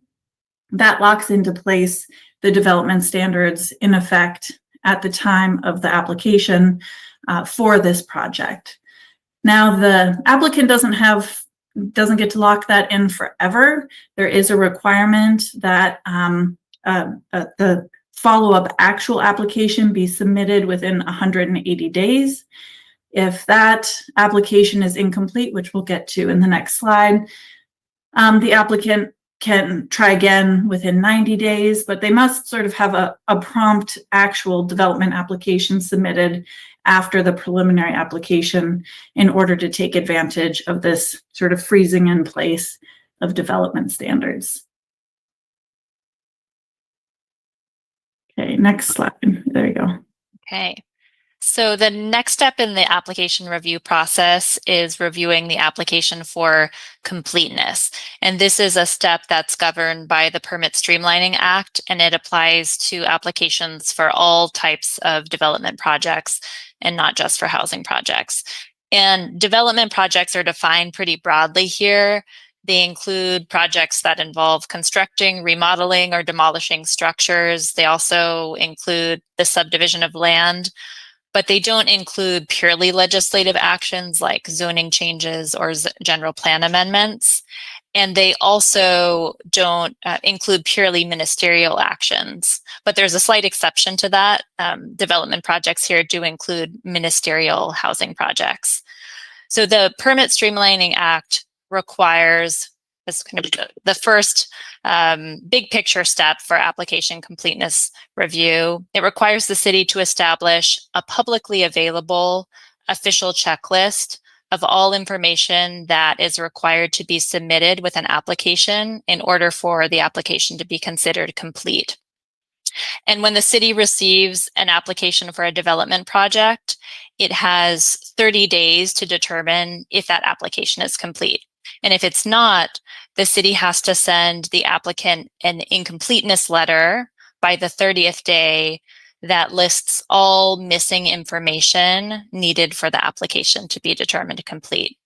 That locks into place the development standards in effect at the time of the application for this project. Now, the applicant doesn't get to lock that in forever. There is a requirement that the follow-up actual application be submitted within 180 days. If that application is incomplete, which we'll get to in the next slide, the applicant can try again within 90 days, but they must sort of have a prompt actual development application submitted after the preliminary application in order to take advantage of this sort of freezing in place of development standards. Okay, next slide. There you go. Okay. So the next step in the application review process is reviewing the application for completeness. And this is a step that's governed by the Permit Streamlining Act, and it applies to applications for all types of development projects and not just for housing projects. And development projects are defined pretty broadly here. They include projects that involve constructing, remodeling, or demolishing structures. They also include the subdivision of land, but they don't include purely legislative actions like zoning changes or general plan amendments. And they also don't include purely ministerial actions, but there's a slight exception to that. Development projects here do include ministerial housing projects. So the Permit Streamlining Act requires, this is kind of the first big picture step for application completeness review. It requires the city to establish a publicly available official checklist of all information that is required to be submitted with an application in order for the application to be considered complete. And when the city receives an application for a development project, it has 30 days to determine if that application is complete. And if it's not, the city has to send the applicant an incompleteness letter by the 30th day that lists all missing information needed for the application to be determined complete.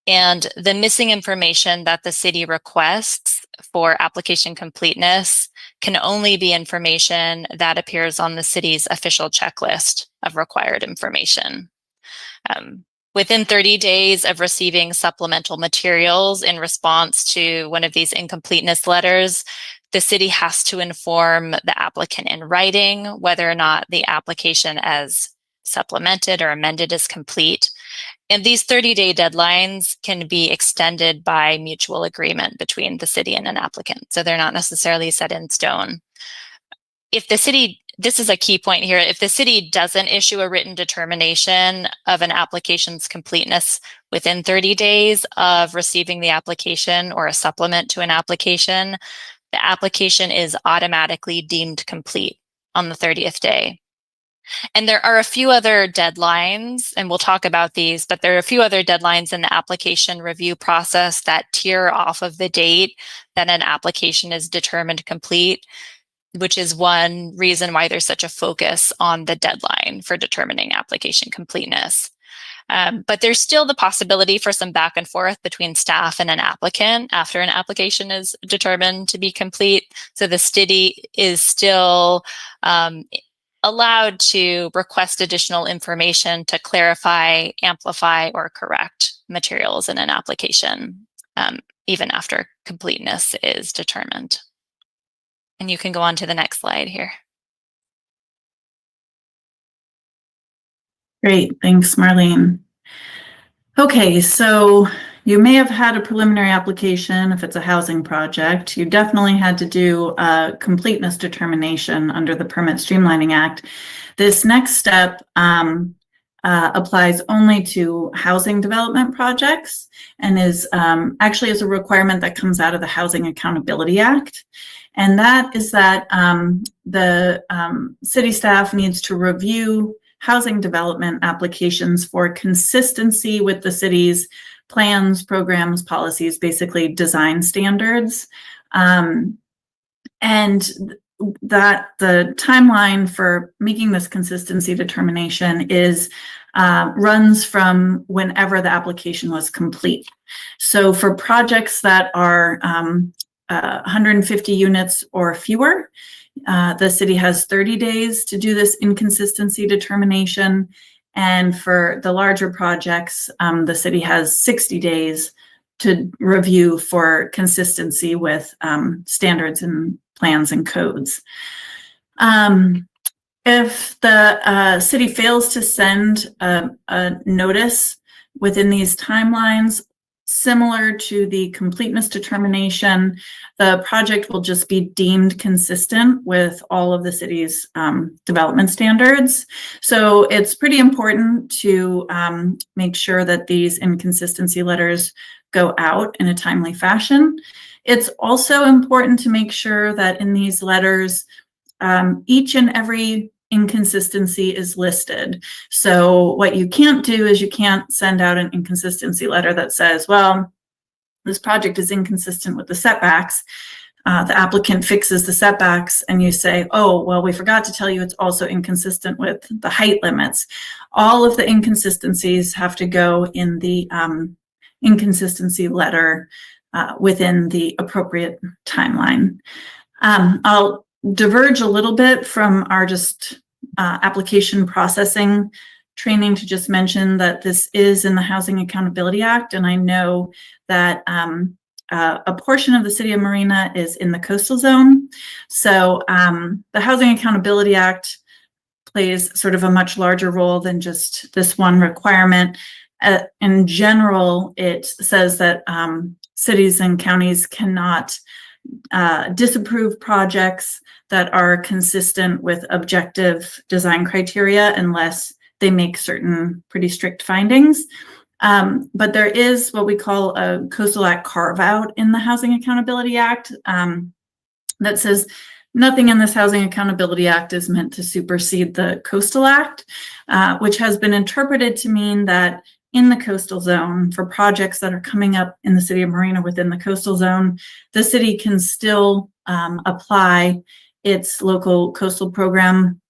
And the missing information that the city requests for application completeness can only be information that appears on the city's official checklist of required information. Within 30 days of receiving supplemental materials in response to one of these incompleteness letters, the city has to inform the applicant in writing whether or not the application as supplemented or amended is complete. And these 30-day deadlines can be extended by mutual agreement between the city and an applicant. So they're not necessarily set in stone. If the city, this is a key point here, if the city doesn't issue a written determination of an application's completeness within 30 days of receiving the application or a supplement to an application, the application is automatically deemed complete on the 30th day. And there are a few other deadlines, and we'll talk about these, but there are a few other deadlines in the application review process that tier off of the date that an application is determined complete, which is one reason why there's such a focus on the deadline for determining application completeness. But there's still the possibility for some back and forth between staff and an applicant after an application is determined to be complete. So the city is still allowed to request additional information to clarify, amplify, or correct materials in an application, even after completeness is determined. And you can go on to the next slide here. Great, thanks, Marlene. Okay, so you may have had a preliminary application if it's a housing project. You definitely had to do a completeness determination under the Permit Streamlining Act. This next step applies only to housing development projects and is actually is a requirement that comes out of the Housing Accountability Act. And that is that the city staff needs to review housing development applications for consistency with the city's plans, programs, policies, basically design standards. And that the timeline for making this consistency determination is runs from whenever the application was complete. So for projects that are 150 units or fewer, the city has 30 days to do this inconsistency determination. And for the larger projects, the city has 60 days to review for consistency with standards and plans and codes. If the city fails to send a notice within these timelines, similar to the completeness determination, the project will just be deemed consistent with all of the city's development standards. So it's pretty important to make sure that these inconsistency letters go out in a timely fashion. It's also important to make sure that in these letters, each and every inconsistency is listed. So what you can't do is you can't send out an inconsistency letter that says, well, this project is inconsistent with the setbacks. The applicant fixes the setbacks and you say, oh, well, we forgot to tell you it's also inconsistent with the height limits. All of the inconsistencies have to go in the inconsistency letter within the appropriate timeline. I'll diverge a little bit from our just application processing training to just mention that this is in the Housing Accountability Act, and I know that a portion of the city of Marina is in the coastal zone. So the Housing Accountability Act plays sort of a much larger role than just this one requirement. In general, it says that cities and counties cannot disapprove projects that are consistent with objective design criteria unless they make certain pretty strict findings. But there is what we call a Coastal Act carve-out in the Housing Accountability Act that says nothing in this Housing Accountability Act is meant to supersede the Coastal Act, which has been interpreted to mean that in the coastal zone, for projects that are coming up in the city of Marina within the coastal zone, the city can still apply its local coastal program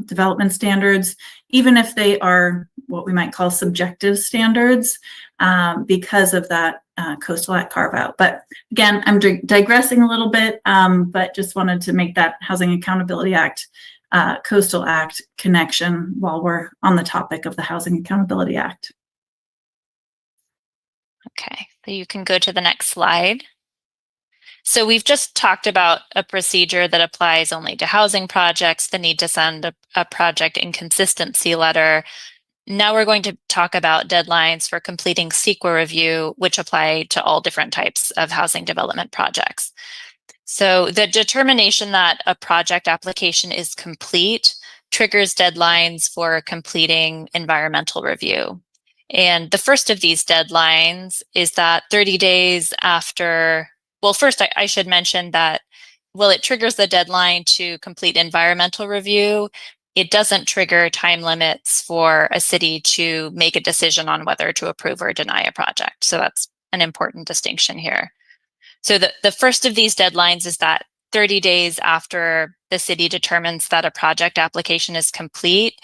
development standards even if they are what we might call subjective standards, because of that Coastal Act carve out. But again, I'm digressing a little bit, but just wanted to make that Housing Accountability Act, Coastal Act connection while we're on the topic of the Housing Accountability Act. Okay, so you can go to the next slide. So we've just talked about a procedure that applies only to housing projects, the need to send a project inconsistency letter. Now we're going to talk about deadlines for completing CEQA review, which apply to all different types of housing development projects. So the determination that a project application is complete triggers deadlines for completing environmental review. And the first of these deadlines is that 30 days after, well, first I should mention that, well, it triggers the deadline to complete environmental review. It doesn't trigger time limits for a city to make a decision on whether to approve or deny a project. So that's an important distinction here. So the first of these deadlines is that 30 days after the city determines that a project application is complete,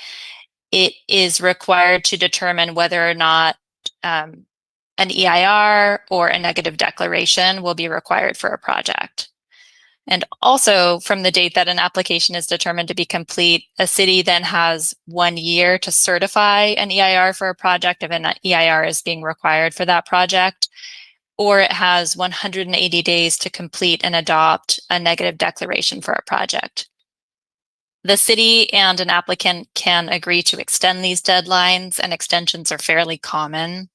it is required to determine whether or not an EIR or a negative declaration will be required for a project. And also from the date that an application is determined to be complete, a city then has 1 year to certify an EIR for a project if an EIR is being required for that project, or it has 180 days to complete and adopt a negative declaration for a project. The city and an applicant can agree to extend these deadlines, and extensions are fairly common.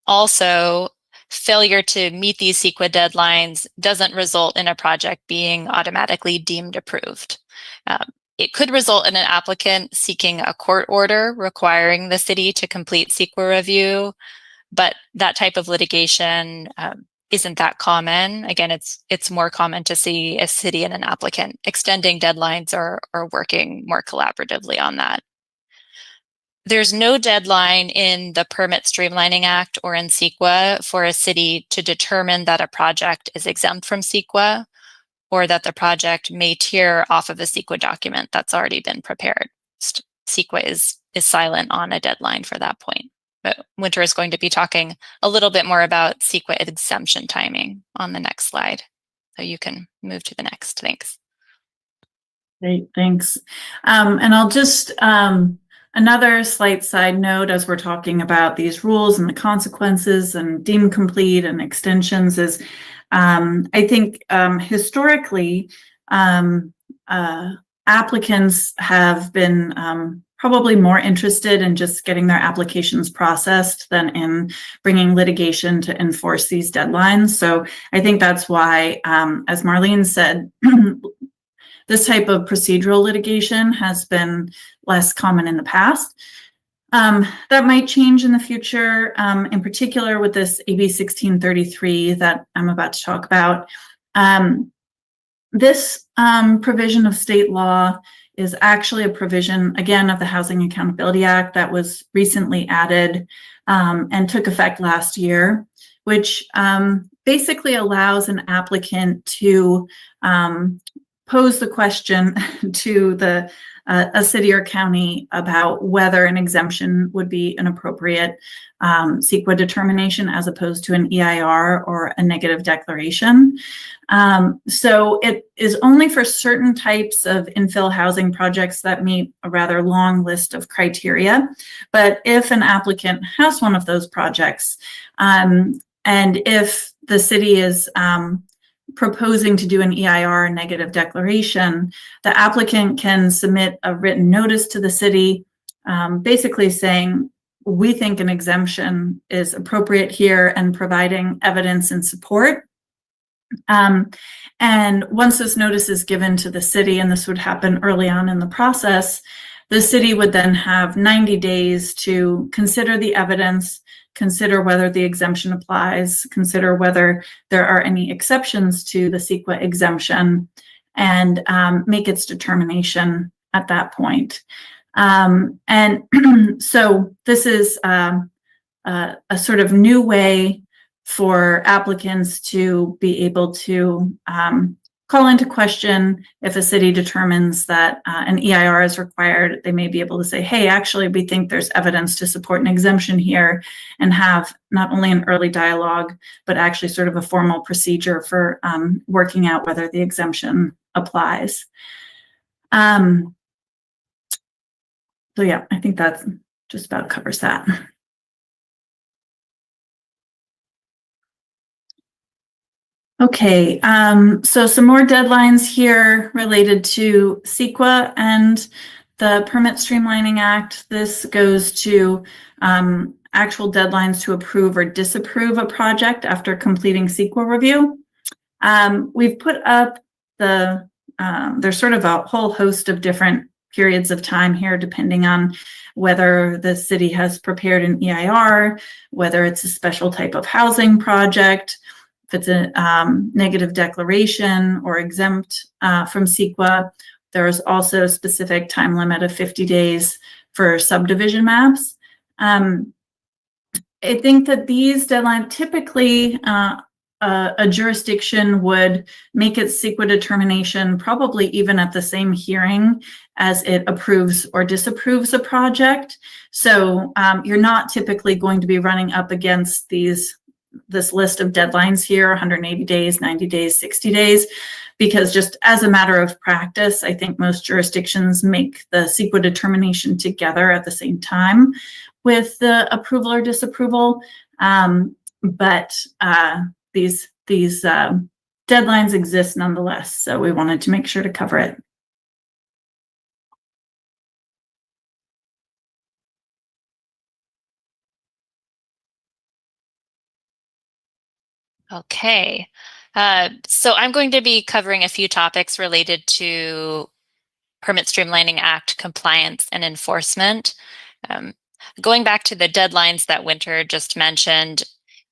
Also, failure to meet these CEQA deadlines doesn't result in a project being automatically deemed approved. It could result in an applicant seeking a court order requiring the city to complete CEQA review, but that type of litigation isn't that common. Again, it's more common to see a city and an applicant extending deadlines or working more collaboratively on that. There's no deadline in the Permit Streamlining Act or in CEQA for a city to determine that a project is exempt from CEQA or that the project may tier off of a CEQA document that's already been prepared. CEQA is silent on a deadline for that point. But Winter is going to be talking a little bit more about CEQA exemption timing on the next slide. So you can move to the next. Thanks. Great, thanks. And I'll just, another slight side note as we're talking about these rules and the consequences and deemed complete and extensions is, I think historically, applicants have been probably more interested in just getting their applications processed than in bringing litigation to enforce these deadlines. So I think that's why, as Marlene said, this type of procedural litigation has been less common in the past. That might change in the future, in particular with this AB 1633 that I'm about to talk about. This provision of state law is actually a provision, again, of the Housing Accountability Act that was recently added and took effect last year, which basically allows an applicant to pose the question to a city or county about whether an exemption would be an appropriate CEQA determination as opposed to an EIR or a negative declaration. So it is only for certain types of infill housing projects that meet a rather long list of criteria. But if an applicant has one of those projects, and if the city is proposing to do an EIR negative declaration, the applicant can submit a written notice to the city, basically saying, we think an exemption is appropriate here and providing evidence and support. And once this notice is given to the city, and this would happen early on in the process, the city would then have 90 days to consider the evidence, consider whether the exemption applies, consider whether there are any exceptions to the CEQA exemption, and make its determination at that point. And so this is a sort of new way for applicants to be able to call into question if a city determines that an EIR is required. They may be able to say, hey, actually, we think there's evidence to support an exemption here, and have not only an early dialogue, but actually sort of a formal procedure for working out whether the exemption applies. So yeah, I think that just about covers that. Okay, so some more deadlines here related to CEQA and the Permit Streamlining Act. This goes to actual deadlines to approve or disapprove a project after completing CEQA review. We've put up there's sort of a whole host of different periods of time here, depending on whether the city has prepared an EIR, whether it's a special type of housing project, if it's a negative declaration or exempt from CEQA. There is also a specific time limit of 50 days for subdivision maps. I think that these deadlines, typically a jurisdiction would make its CEQA determination probably even at the same hearing as it approves or disapproves a project. So you're not typically going to be running up against this list of deadlines here, 180 days, 90 days, 60 days, because just as a matter of practice, I think most jurisdictions make the CEQA determination together at the same time with the approval or disapproval. But these deadlines exist nonetheless, so we wanted to make sure to cover it. Okay, so I'm going to be covering a few topics related to Permit Streamlining Act compliance and enforcement. Going back to the deadlines that Winter just mentioned,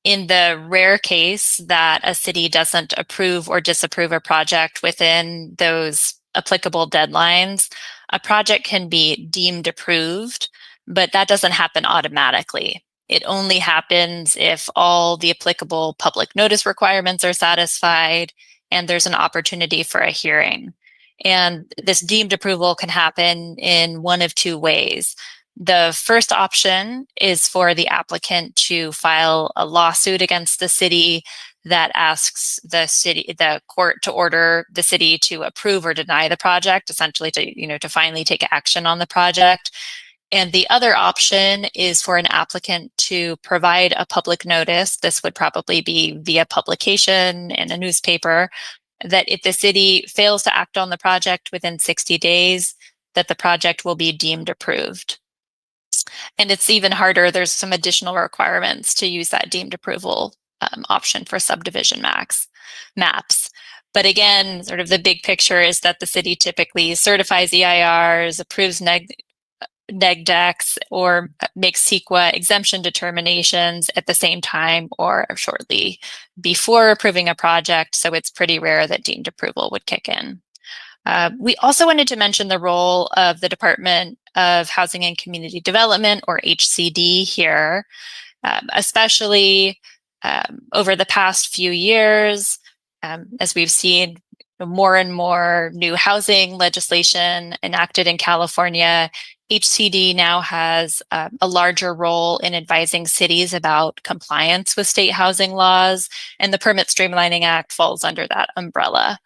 in the rare case that a city doesn't approve or disapprove a project within those applicable deadlines, a project can be deemed approved, but that doesn't happen automatically. It only happens if all the applicable public notice requirements are satisfied and there's an opportunity for a hearing. And this deemed approval can happen in one of two ways. The first option is for the applicant to file a lawsuit against the city that asks the court to order the city to approve or deny the project, essentially to finally take action on the project. And the other option is for an applicant to provide a public notice. This would probably be via publication in a newspaper, that if the city fails to act on the project within 60 days, that the project will be deemed approved. And it's even harder. There's some additional requirements to use that deemed approval option for subdivision maps. But again, sort of the big picture is that the city typically certifies EIRs, approves neg decks, or makes CEQA exemption determinations at the same time or shortly before approving a project. So it's pretty rare that deemed approval would kick in. We also wanted to mention the role of the Department of Housing and Community Development, or HCD here, especially over the past few years, as we've seen more and more new housing legislation enacted in California. HCD now has a larger role in advising cities about compliance with state housing laws, and the Permit Streamlining Act falls under that umbrella.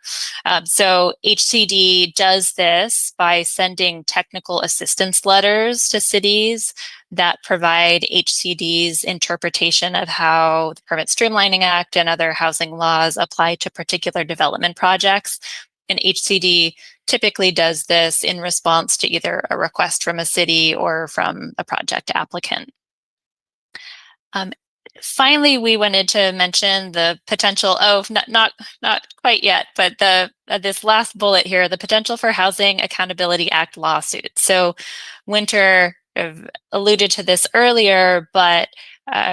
So HCD does this by sending technical assistance letters to cities that provide HCD's interpretation of how the Permit Streamlining Act and other housing laws apply to particular development projects. And HCD typically does this in response to either a request from a city or from a project applicant. Finally, we wanted to mention the potential, not quite yet, but this last bullet here, the potential for Housing Accountability Act lawsuits. So Winter alluded to this earlier, but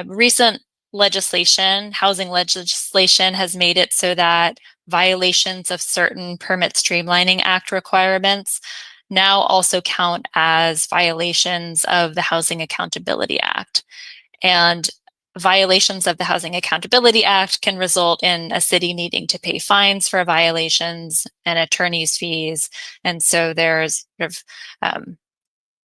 recent legislation, housing legislation, has made it so that violations of certain Permit Streamlining Act requirements now also count as violations of the Housing Accountability Act. And violations of the Housing Accountability Act can result in a city needing to pay fines for violations and attorney's fees. And so there's sort of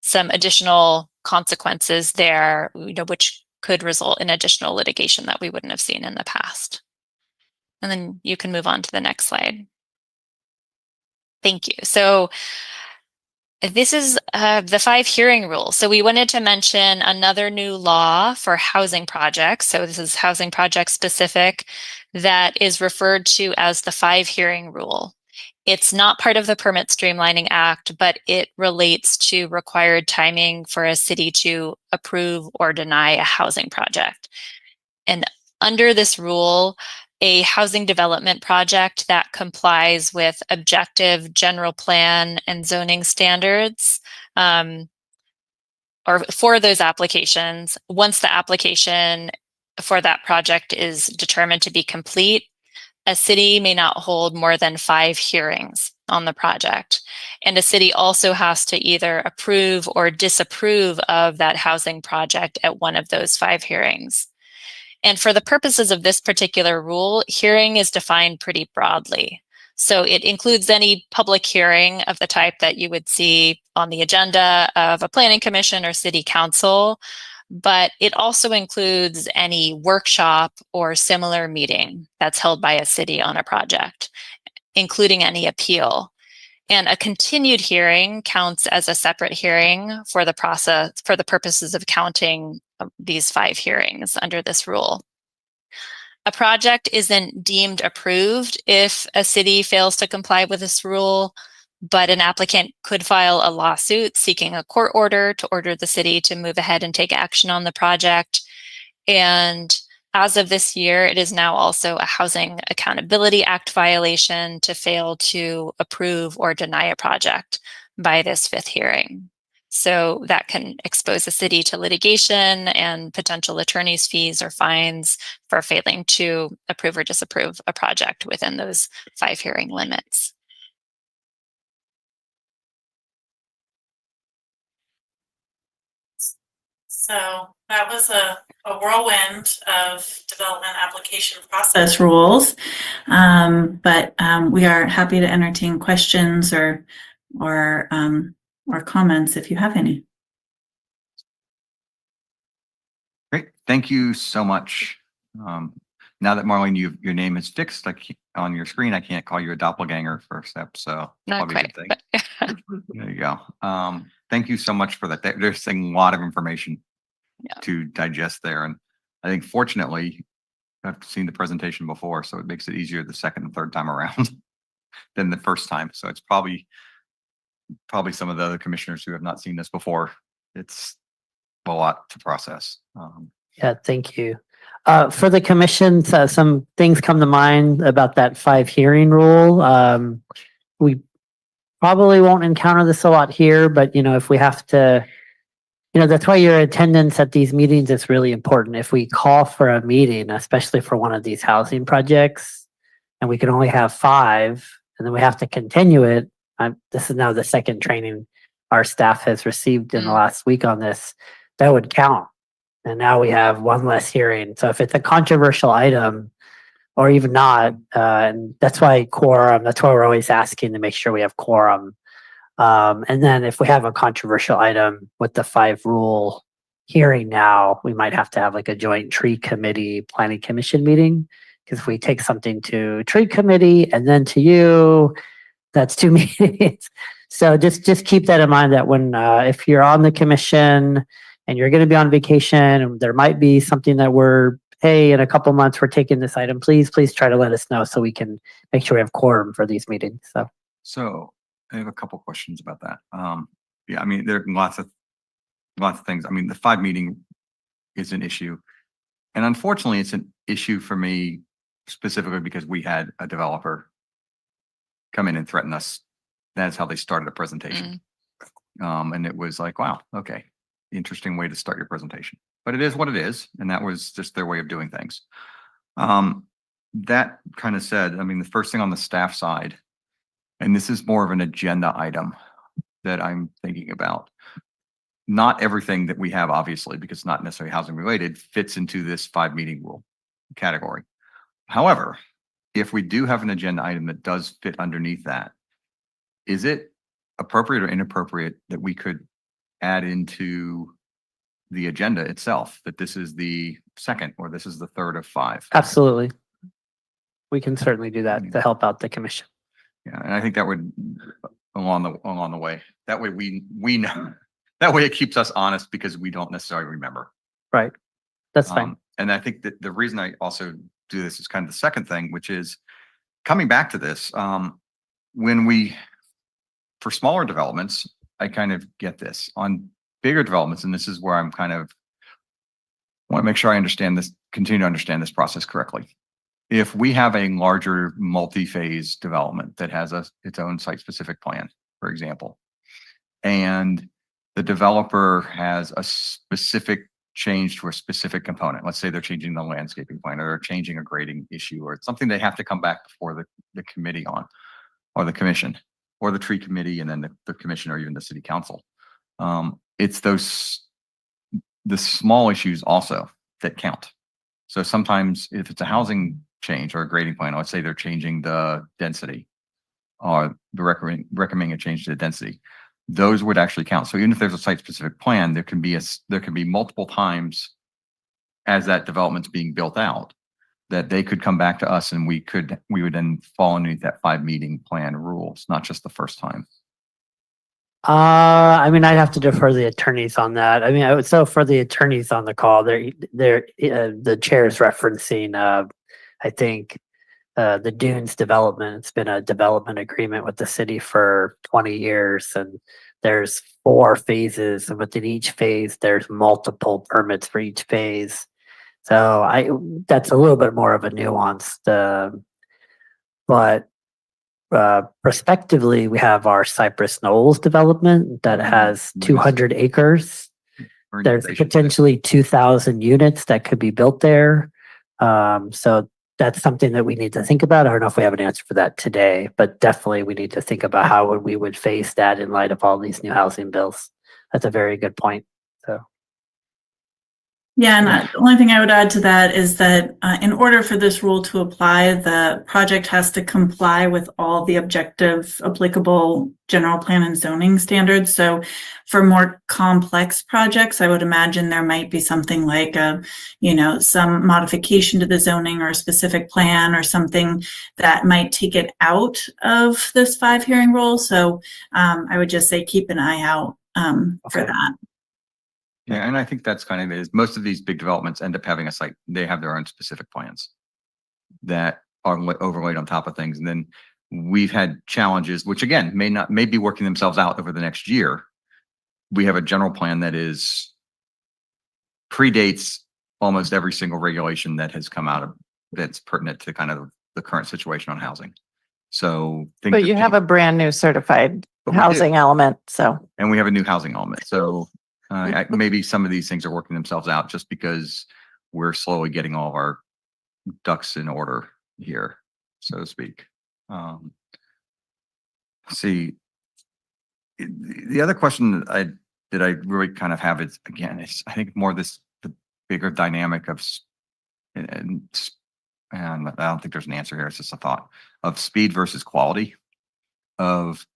some additional consequences there, which could result in additional litigation that we wouldn't have seen in the past. And then you can move on to the next slide. Thank you. So this is the 5 hearing rule. So we wanted to mention another new law for housing projects. So this is housing project specific, that is referred to as the 5 hearing rule. It's not part of the Permit Streamlining Act, but it relates to required timing for a city to approve or deny a housing project. And under this rule, a housing development project that complies with objective general plan and zoning standards, or for those applications, once the application for that project is determined to be complete, a city may not hold more than 5 hearings on the project. And a city also has to either approve or disapprove of that housing project at one of those 5 hearings. And for the purposes of this particular rule, hearing is defined pretty broadly. So it includes any public hearing of the type that you would see on the agenda of a planning commission or city council, but it also includes any workshop or similar meeting that's held by a city on a project, including any appeal. And a continued hearing counts as a separate hearing for the process, for the purposes of counting these 5 hearings under this rule. A project isn't deemed approved if a city fails to comply with this rule, but an applicant could file a lawsuit seeking a court order to order the city to move ahead and take action on the project. And as of this year, it is now also a Housing Accountability Act violation to fail to approve or deny a project by this 5th hearing. So that can expose a city to litigation and potential attorney's fees or fines for failing to approve or disapprove a project within those 5 hearing limits. So that was a whirlwind of development application process rules. But we are happy to entertain questions or comments if you have any. Great, thank you so much. Now that Marlene, your name is fixed on your screen, I can't call you a doppelganger for a step, so Not probably a quite, good thing. There you go. Thank you so much for that. There's a lot of information to digest there, and I think fortunately I've seen the presentation before, so it makes it easier the second and third time around than the first time. So it's probably some of the other commissioners who have not seen this before. It's a lot to process. Yeah, thank you. For the commission, some things come to mind about that 5 hearing rule. We probably won't encounter this a lot here, but if we have to, that's why your attendance at these meetings is really important. If we call for a meeting, especially for one of these housing projects, and we can only have 5, and then we have to continue it. This is now the 2nd training our staff has received in the last week on this. That would count. And now we have 1 less hearing. So if it's a controversial item, or even not, and that's why quorum, that's why we're always asking to make sure we have quorum. And then if we have a controversial item with the 5 rule hearing now, we might have to have like a joint tree committee planning commission meeting. Because if we take something to tree committee and then to you, that's 2 meetings. So just keep that in mind that when, if you're on the commission and you're going to be on vacation and there might be something that hey, in a couple months, we're taking this item, please try to let us know so we can make sure we have quorum for these meetings. So I have a couple questions about that. Yeah, I mean, there are lots of things. I mean, the 5 meeting is an issue. And unfortunately, it's an issue for me specifically because we had a developer come in and threaten us. That's how they started a presentation. And it was like, wow, okay, interesting way to start your presentation. But it is what it is. And that was just their way of doing things. That kind of said, I mean, the first thing on the staff side, and this is more of an agenda item that I'm thinking about. not everything that we have, obviously, because it's not necessarily housing related, fits into this 5 meeting rule category. However, if we do have an agenda item that does fit underneath that, is it appropriate or inappropriate that we could add into the agenda itself, that this is the second or this is the third of 5? Absolutely. We can certainly do that to help out the commission. Yeah, and I think that would along the way. That way we know. That way it keeps us honest because we don't necessarily remember. Right. That's fine. And I think that the reason I also do this is kind of the second thing, which is coming back to this. For smaller developments, I kind of get this. On bigger developments, and this is where I'm kind of want to make sure I understand this, continue to understand this process correctly. If we have a larger multi-phase development that has its own site-specific plan, for example, and the developer has a specific change to a specific component. Let's say they're changing the landscaping plan or they're changing a grading issue or it's something they have to come back before the committee on, or the commission, or the tree committee, and then the commission or even the city council. It's the small issues also that count. So sometimes if it's a housing change or a grading plan, let's say they're changing the density or recommending a change to the density, those would actually count. So even if there's a site-specific plan, there can be multiple times as that development's being built out that they could come back to us and we would then fall underneath that 5-meeting plan rules, not just the first time. I mean, I'd have to defer the attorneys on that. I mean, so for the attorneys on the call, the chair is referencing, I think, the Dunes development. It's been a development agreement with the city for 20 years, and there's 4 phases, and within each phase, there's multiple permits for each phase. So that's a little bit more of a nuanced, but prospectively, we have our Cypress Knolls development that has 200 acres. There's potentially 2,000 units that could be built there. So that's something that we need to think about. I don't know if we have an answer for that today, but definitely we need to think about how we would face that in light of all these new housing bills. That's a very good point. So. Yeah, and the only thing I would add to that is that in order for this rule to apply, the project has to comply with all the objective applicable general plan and zoning standards. So for more complex projects, I would imagine there might be something like some modification to the zoning or a specific plan or something that might take it out of this 5-hearing rule. So I would just say keep an eye out for that. Yeah, and I think that's kind of it. Is most of these big developments end up having a site. They have their own specific plans that are overlaid on top of things. And then we've had challenges, which again, may be working themselves out over the next year. We have a general plan that predates almost every single regulation that has come out of that's pertinent to kind of the current situation on housing. So, but you have a brand new certified housing element. And we have a new housing element. So maybe some of these things are working themselves out just because we're slowly getting all of our ducks in order here, so to speak. See, the other question that I really kind of have is, again, I think more the bigger dynamic of, and I don't think there's an answer here, it's just a thought, of speed versus quality, of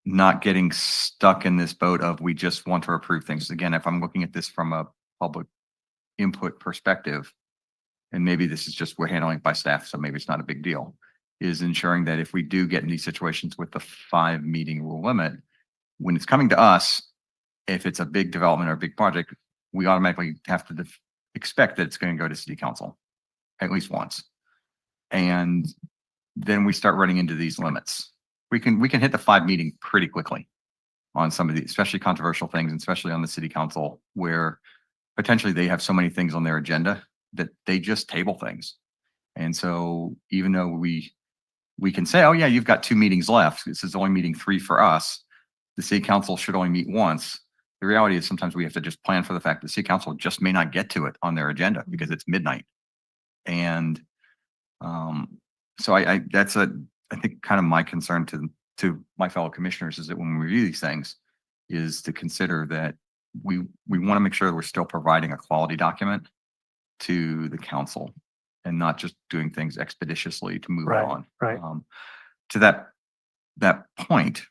not getting stuck in this boat of we just want to approve things. Again, if I'm looking at this from a public input perspective, and maybe this is just we're handling it by staff, so maybe it's not a big deal, is ensuring that if we do get in these situations with the 5-meeting rule limit, when it's coming to us, if it's a big development or a big project, we automatically have to expect that it's going to go to city council at least once. And then we start running into these limits. We can hit the 5-meeting pretty quickly on some of the, especially controversial things, and especially on the city council, where potentially they have so many things on their agenda that they just table things. And so even though we can say, oh yeah, you've got 2 meetings left, this is only meeting 3 for us, the city council should only meet once. The reality is sometimes we have to just plan for the fact that the city council just may not get to it on their agenda because it's midnight. And so that's I think kind of my concern to my fellow commissioners is that when we review these things is to consider that we want to make sure that we're still providing a quality document to the council and not just doing things expeditiously to move it Right, on. right. To that point,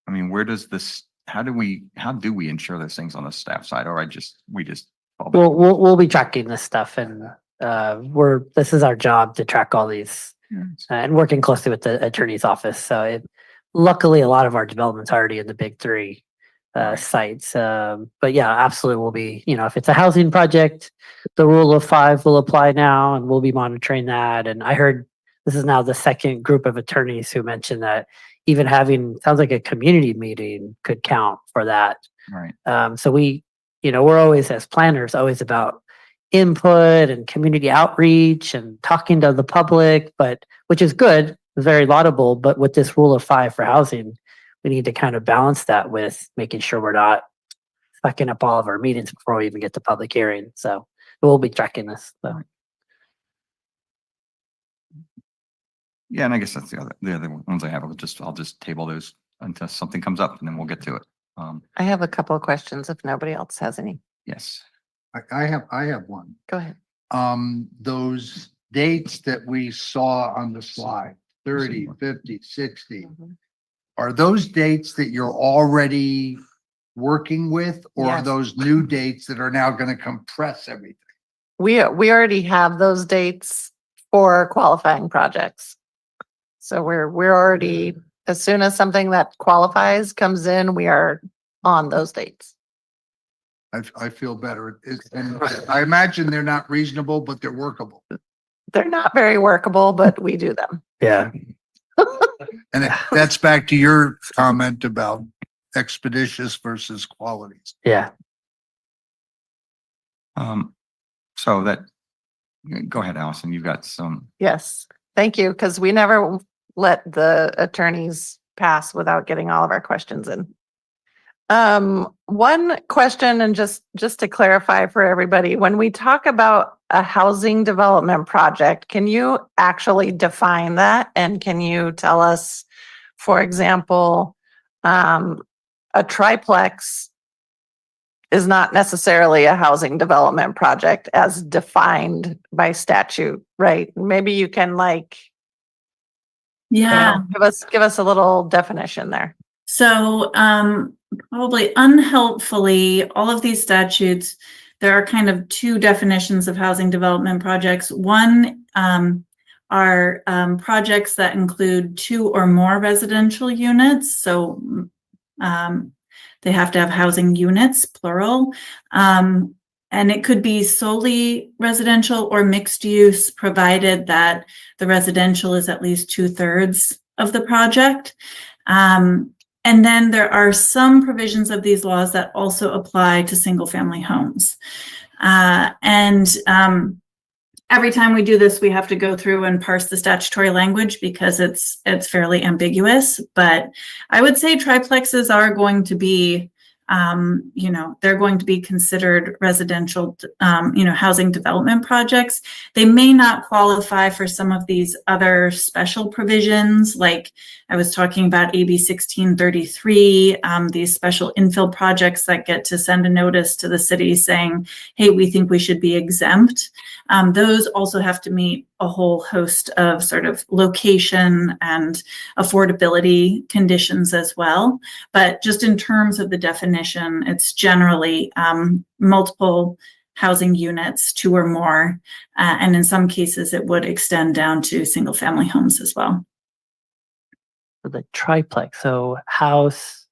I mean, where does this, how do we ensure those things on the staff side, or we just. We'll be tracking this stuff, and this is our job to track all these and working closely with the attorney's office. So luckily a lot of our development's already in the big three sites. But yeah, absolutely we'll be, if it's a housing project, the rule of 5 will apply now, and we'll be monitoring that. And I heard this is now the second group of attorneys who mentioned that even sounds like a community meeting could count for that. Right. So we're always, as planners, always about input and community outreach and talking to the public, which is good, very laudable. But with this rule of 5 for housing, we need to kind of balance that with making sure we're not fucking up all of our meetings before we even get to public hearing. So we'll be tracking this. So. Yeah, and I guess that's the other ones I have. I'll just table those until something comes up, and then we'll get to it. I have a couple of questions if nobody else has any. Yes. I have one. Go ahead. Those dates that we saw on the slide, 30, 50, 60, are those dates that you're already working with, or are Yes. those new dates that are now going to compress everything? We already have those dates for qualifying projects. So we're already, as soon as something that qualifies comes in, we are on those dates. I feel better. And I imagine they're not reasonable, but they're workable. They're not very workable, but we do them. Yeah. And that's back to your comment about expeditious versus qualities. Yeah. So go ahead, Allison, you've got some. Yes, thank you, because we never let the attorneys pass without getting all of our questions in. One question, and just to clarify for everybody, when we talk about a housing development project, can you actually define that? And can you tell us, for example, a triplex is not necessarily a housing development project as defined by statute, right? Maybe you can give us a little definition there. So probably unhelpfully, all of these statutes, there are kind of 2 definitions of housing development projects. One are projects that include 2 or more residential units. So they have to have housing units, plural. And it could be solely residential or mixed use, provided that the residential is at least 2/3 of the project. And then there are some provisions of these laws that also apply to single family homes. Every time we do this, we have to go through and parse the statutory language because it's fairly ambiguous. But I would say triplexes are going to be, they're going to be considered residential, housing development projects. They may not qualify for some of these other special provisions, like I was talking about AB 1633, these special infill projects that get to send a notice to the city saying, hey, we think we should be exempt. Those also have to meet a whole host of sort of location and affordability conditions as well. But just in terms of the definition, it's generally multiple housing units, 2 or more. And in some cases, it would extend down to single family homes as well. The triplex, so house,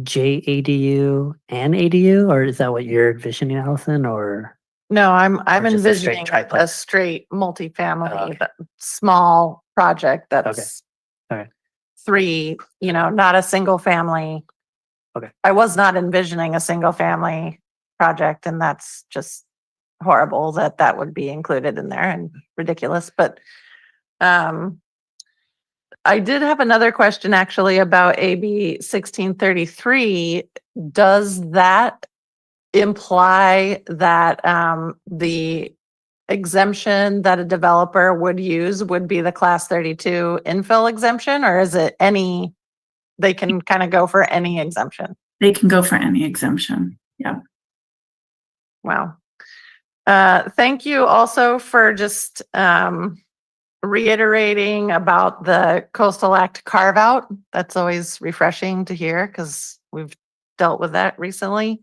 JADU and ADU, or is that what you're envisioning, Allison, or? No, I'm just a straight envisioning a triplex? straight multifamily, Okay. but small project that's All right. 3, not a single family. Okay. I was not envisioning a single family project, and that's just horrible that would be included in there and ridiculous. But I did have another question actually about AB 1633. Does that imply that the exemption that a developer would use would be the class 32 infill exemption, or is it they can kind of go for any exemption? They can go for any exemption. Wow. Thank you also for just reiterating about the Coastal Act carve out. That's always refreshing to hear because we've dealt with that recently.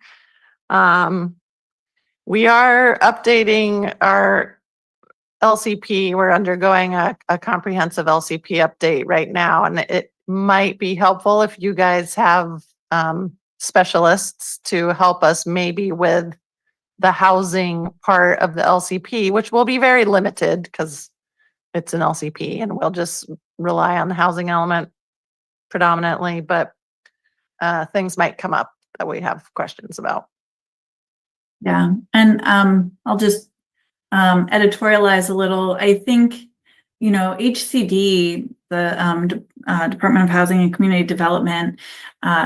We are updating our LCP. We're undergoing a comprehensive LCP update right now, and it might be helpful if you guys have specialists to help us maybe with the housing part of the LCP, which will be very limited because it's an LCP and we'll just rely on the housing element predominantly, but things might come up that we have questions about. Yeah, and I'll just editorialize a little. I think, you know, HCD, the Department of Housing and Community Development,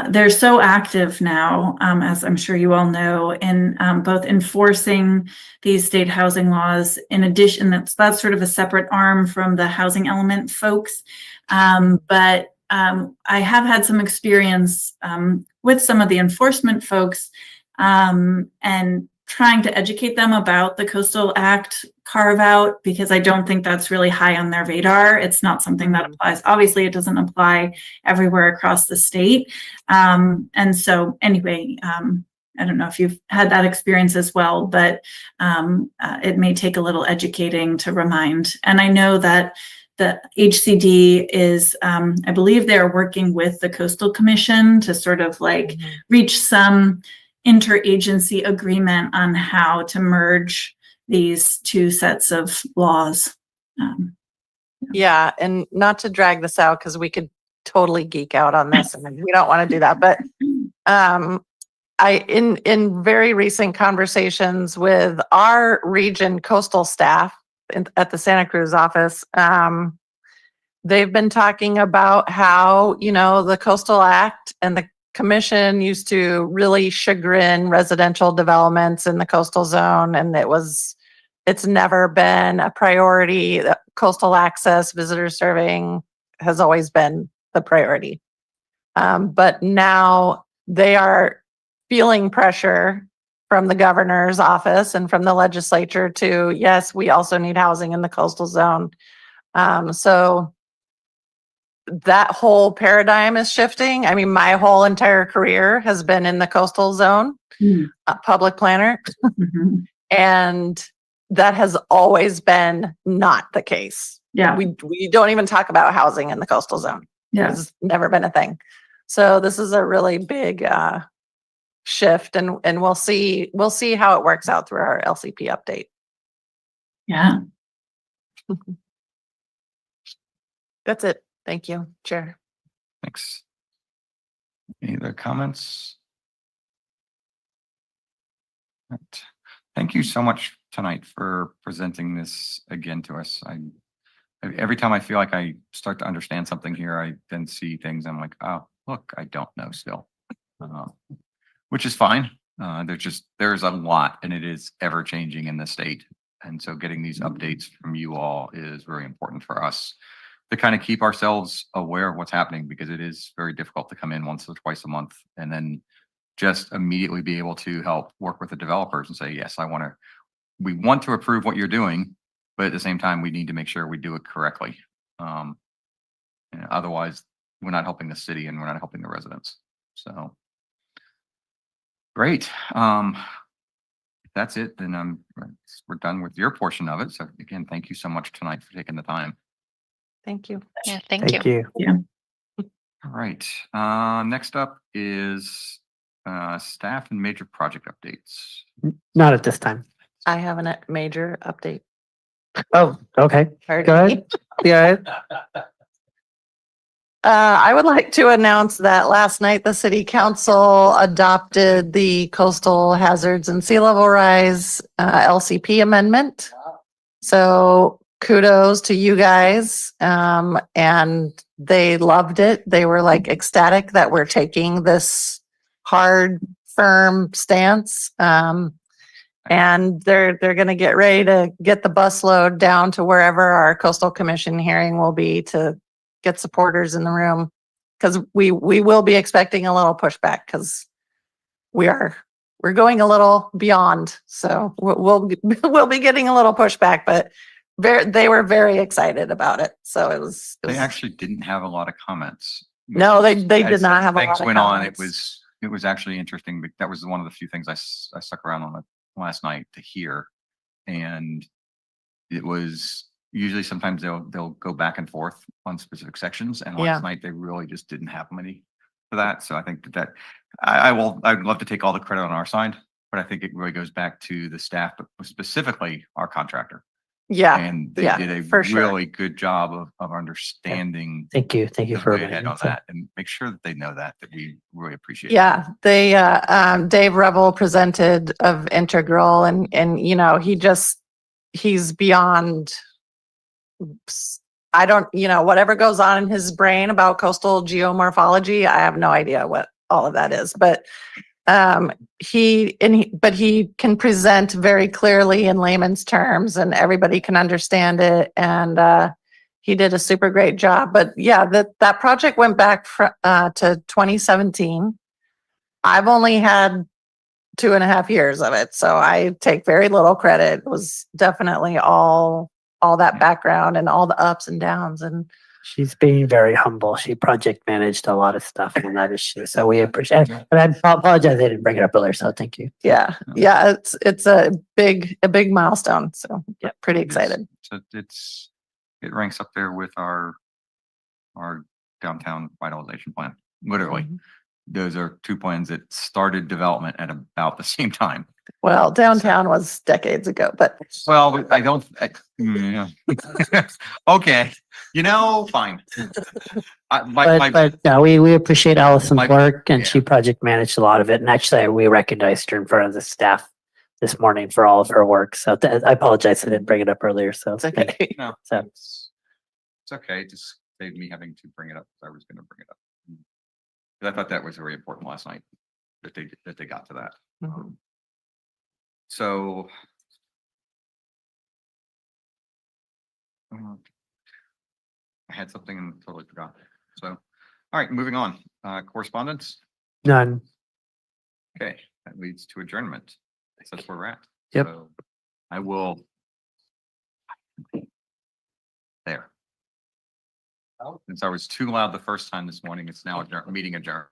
they're so active now, as I'm sure you all know, in both enforcing these state housing laws. In addition, that's sort of a separate arm from the housing element folks. But I have had some experience with some of the enforcement folks and trying to educate them about the Coastal Act carve out, because I don't think that's really high on their radar. It's not something that applies. Obviously, it doesn't apply everywhere across the state. And so anyway, I don't know if you've had that experience as well, but it may take a little educating to remind. And I know that the HCD is, I believe they're working with the Coastal Commission to sort of like reach some interagency agreement on how to merge these two sets of laws. Yeah, and not to drag this out because we could totally geek out on this and we don't want to do that, but in very recent conversations with our region coastal staff at the Santa Cruz office, they've been talking about how, you know, the Coastal Act and the Commission used to really chagrin residential developments in the coastal zone, and it's never been a priority. Coastal access, visitor serving has always been the priority. But now they are feeling pressure from the governor's office and from the legislature to, yes, we also need housing in the coastal zone. So that whole paradigm is shifting. I mean, my whole entire career has been in the coastal zone, public planner, and that has always been not the case. Yeah. We don't even talk about housing in the coastal zone. Yeah. It's never been a thing. So this is a really big shift, and we'll see how it works out through our LCP update. Yeah. That's it. Thank you, Chair. Thanks. Any other comments? Right. Thank you so much tonight for presenting this again to us. Every time I feel like I start to understand something here, I then see things. I'm like, oh, look, I don't know still, which is fine. There's a lot, and it is ever changing in the state. And so getting these updates from you all is very important for us to kind of keep ourselves aware of what's happening, because it is very difficult to come in once or twice a month and then just immediately be able to help work with the developers and say, yes, we want to approve what you're doing, but at the same time, we need to make sure we do it correctly. Otherwise, we're not helping the city and we're not helping the residents. So great. That's it. Then we're done with your portion of it. So again, thank you so much tonight for taking the time. Thank you. Yeah, thank you. Yeah. All right. Next up is staff and major project updates. Not at this time. I have a major update. Oh, okay. Pardon Go me. ahead. Yeah. I would like to announce that last night the city council adopted the coastal hazards and sea level rise LCP amendment. So kudos to you guys. And they loved it. They were like ecstatic that we're taking this hard, firm stance. And they're going to get ready to get the busload down to wherever our coastal commission hearing will be to get supporters in the room, because we will be expecting a little pushback, because we're we're going a little beyond. So we'll be getting a little pushback, but they were very excited about it. So it was. They actually didn't have a lot of comments. No, they did As not have a things lot of went on, comments. it was actually interesting. But that was one of the few things I stuck around on last night to hear. And it was usually sometimes they'll go back and forth on specific sections. And Yeah. last night they really just didn't have many for that. So I think that I'd love to take all the credit on our side, but I think it really goes back to the staff, but specifically our contractor. Yeah. And they yeah, did a for sure. really good job of understanding Thank you. Thank you the for way ahead reminding on me. So- that, and make sure that they know that we really appreciate it. Yeah, they Dave Revel presented of Integral and you know, he's beyond I don't, you know, whatever goes on in his brain about coastal geomorphology, I have no idea what all of that is, but he can present very clearly in layman's terms and everybody can understand it. And he did a super great job. But yeah, that project went back to 2017. I've only had 2.5 years of it, so I take very little credit. It was definitely all that background and all the ups and downs. And She's being very humble. She project managed a lot of stuff on that issue. So we appreciate it. And I apologize I didn't bring it up earlier. So thank you. yeah, it's a big milestone. So yeah, pretty excited. So it ranks up there with our downtown revitalization plan. Literally, those are two plans that started development at about the same time. Well, downtown was decades ago, but Well, I don't. Yeah. Okay, fine. But no, we appreciate Allison's my- work and she yeah. project managed a lot of it. And actually, we recognized her in front of the staff this morning for all of her work. So I apologize I didn't bring it up earlier. So it's okay. No, So it's okay. It just saved me having to bring it up because I was going to bring it up. 'Cause I thought that was very important last night that they got to that. So. I had something and totally forgot. So, all right, moving on. Correspondence. none. Okay, that leads to adjournment. So that's where we're at. Yep. So I will. There. Since I was too loud the first time this morning, it's now meeting adjourned.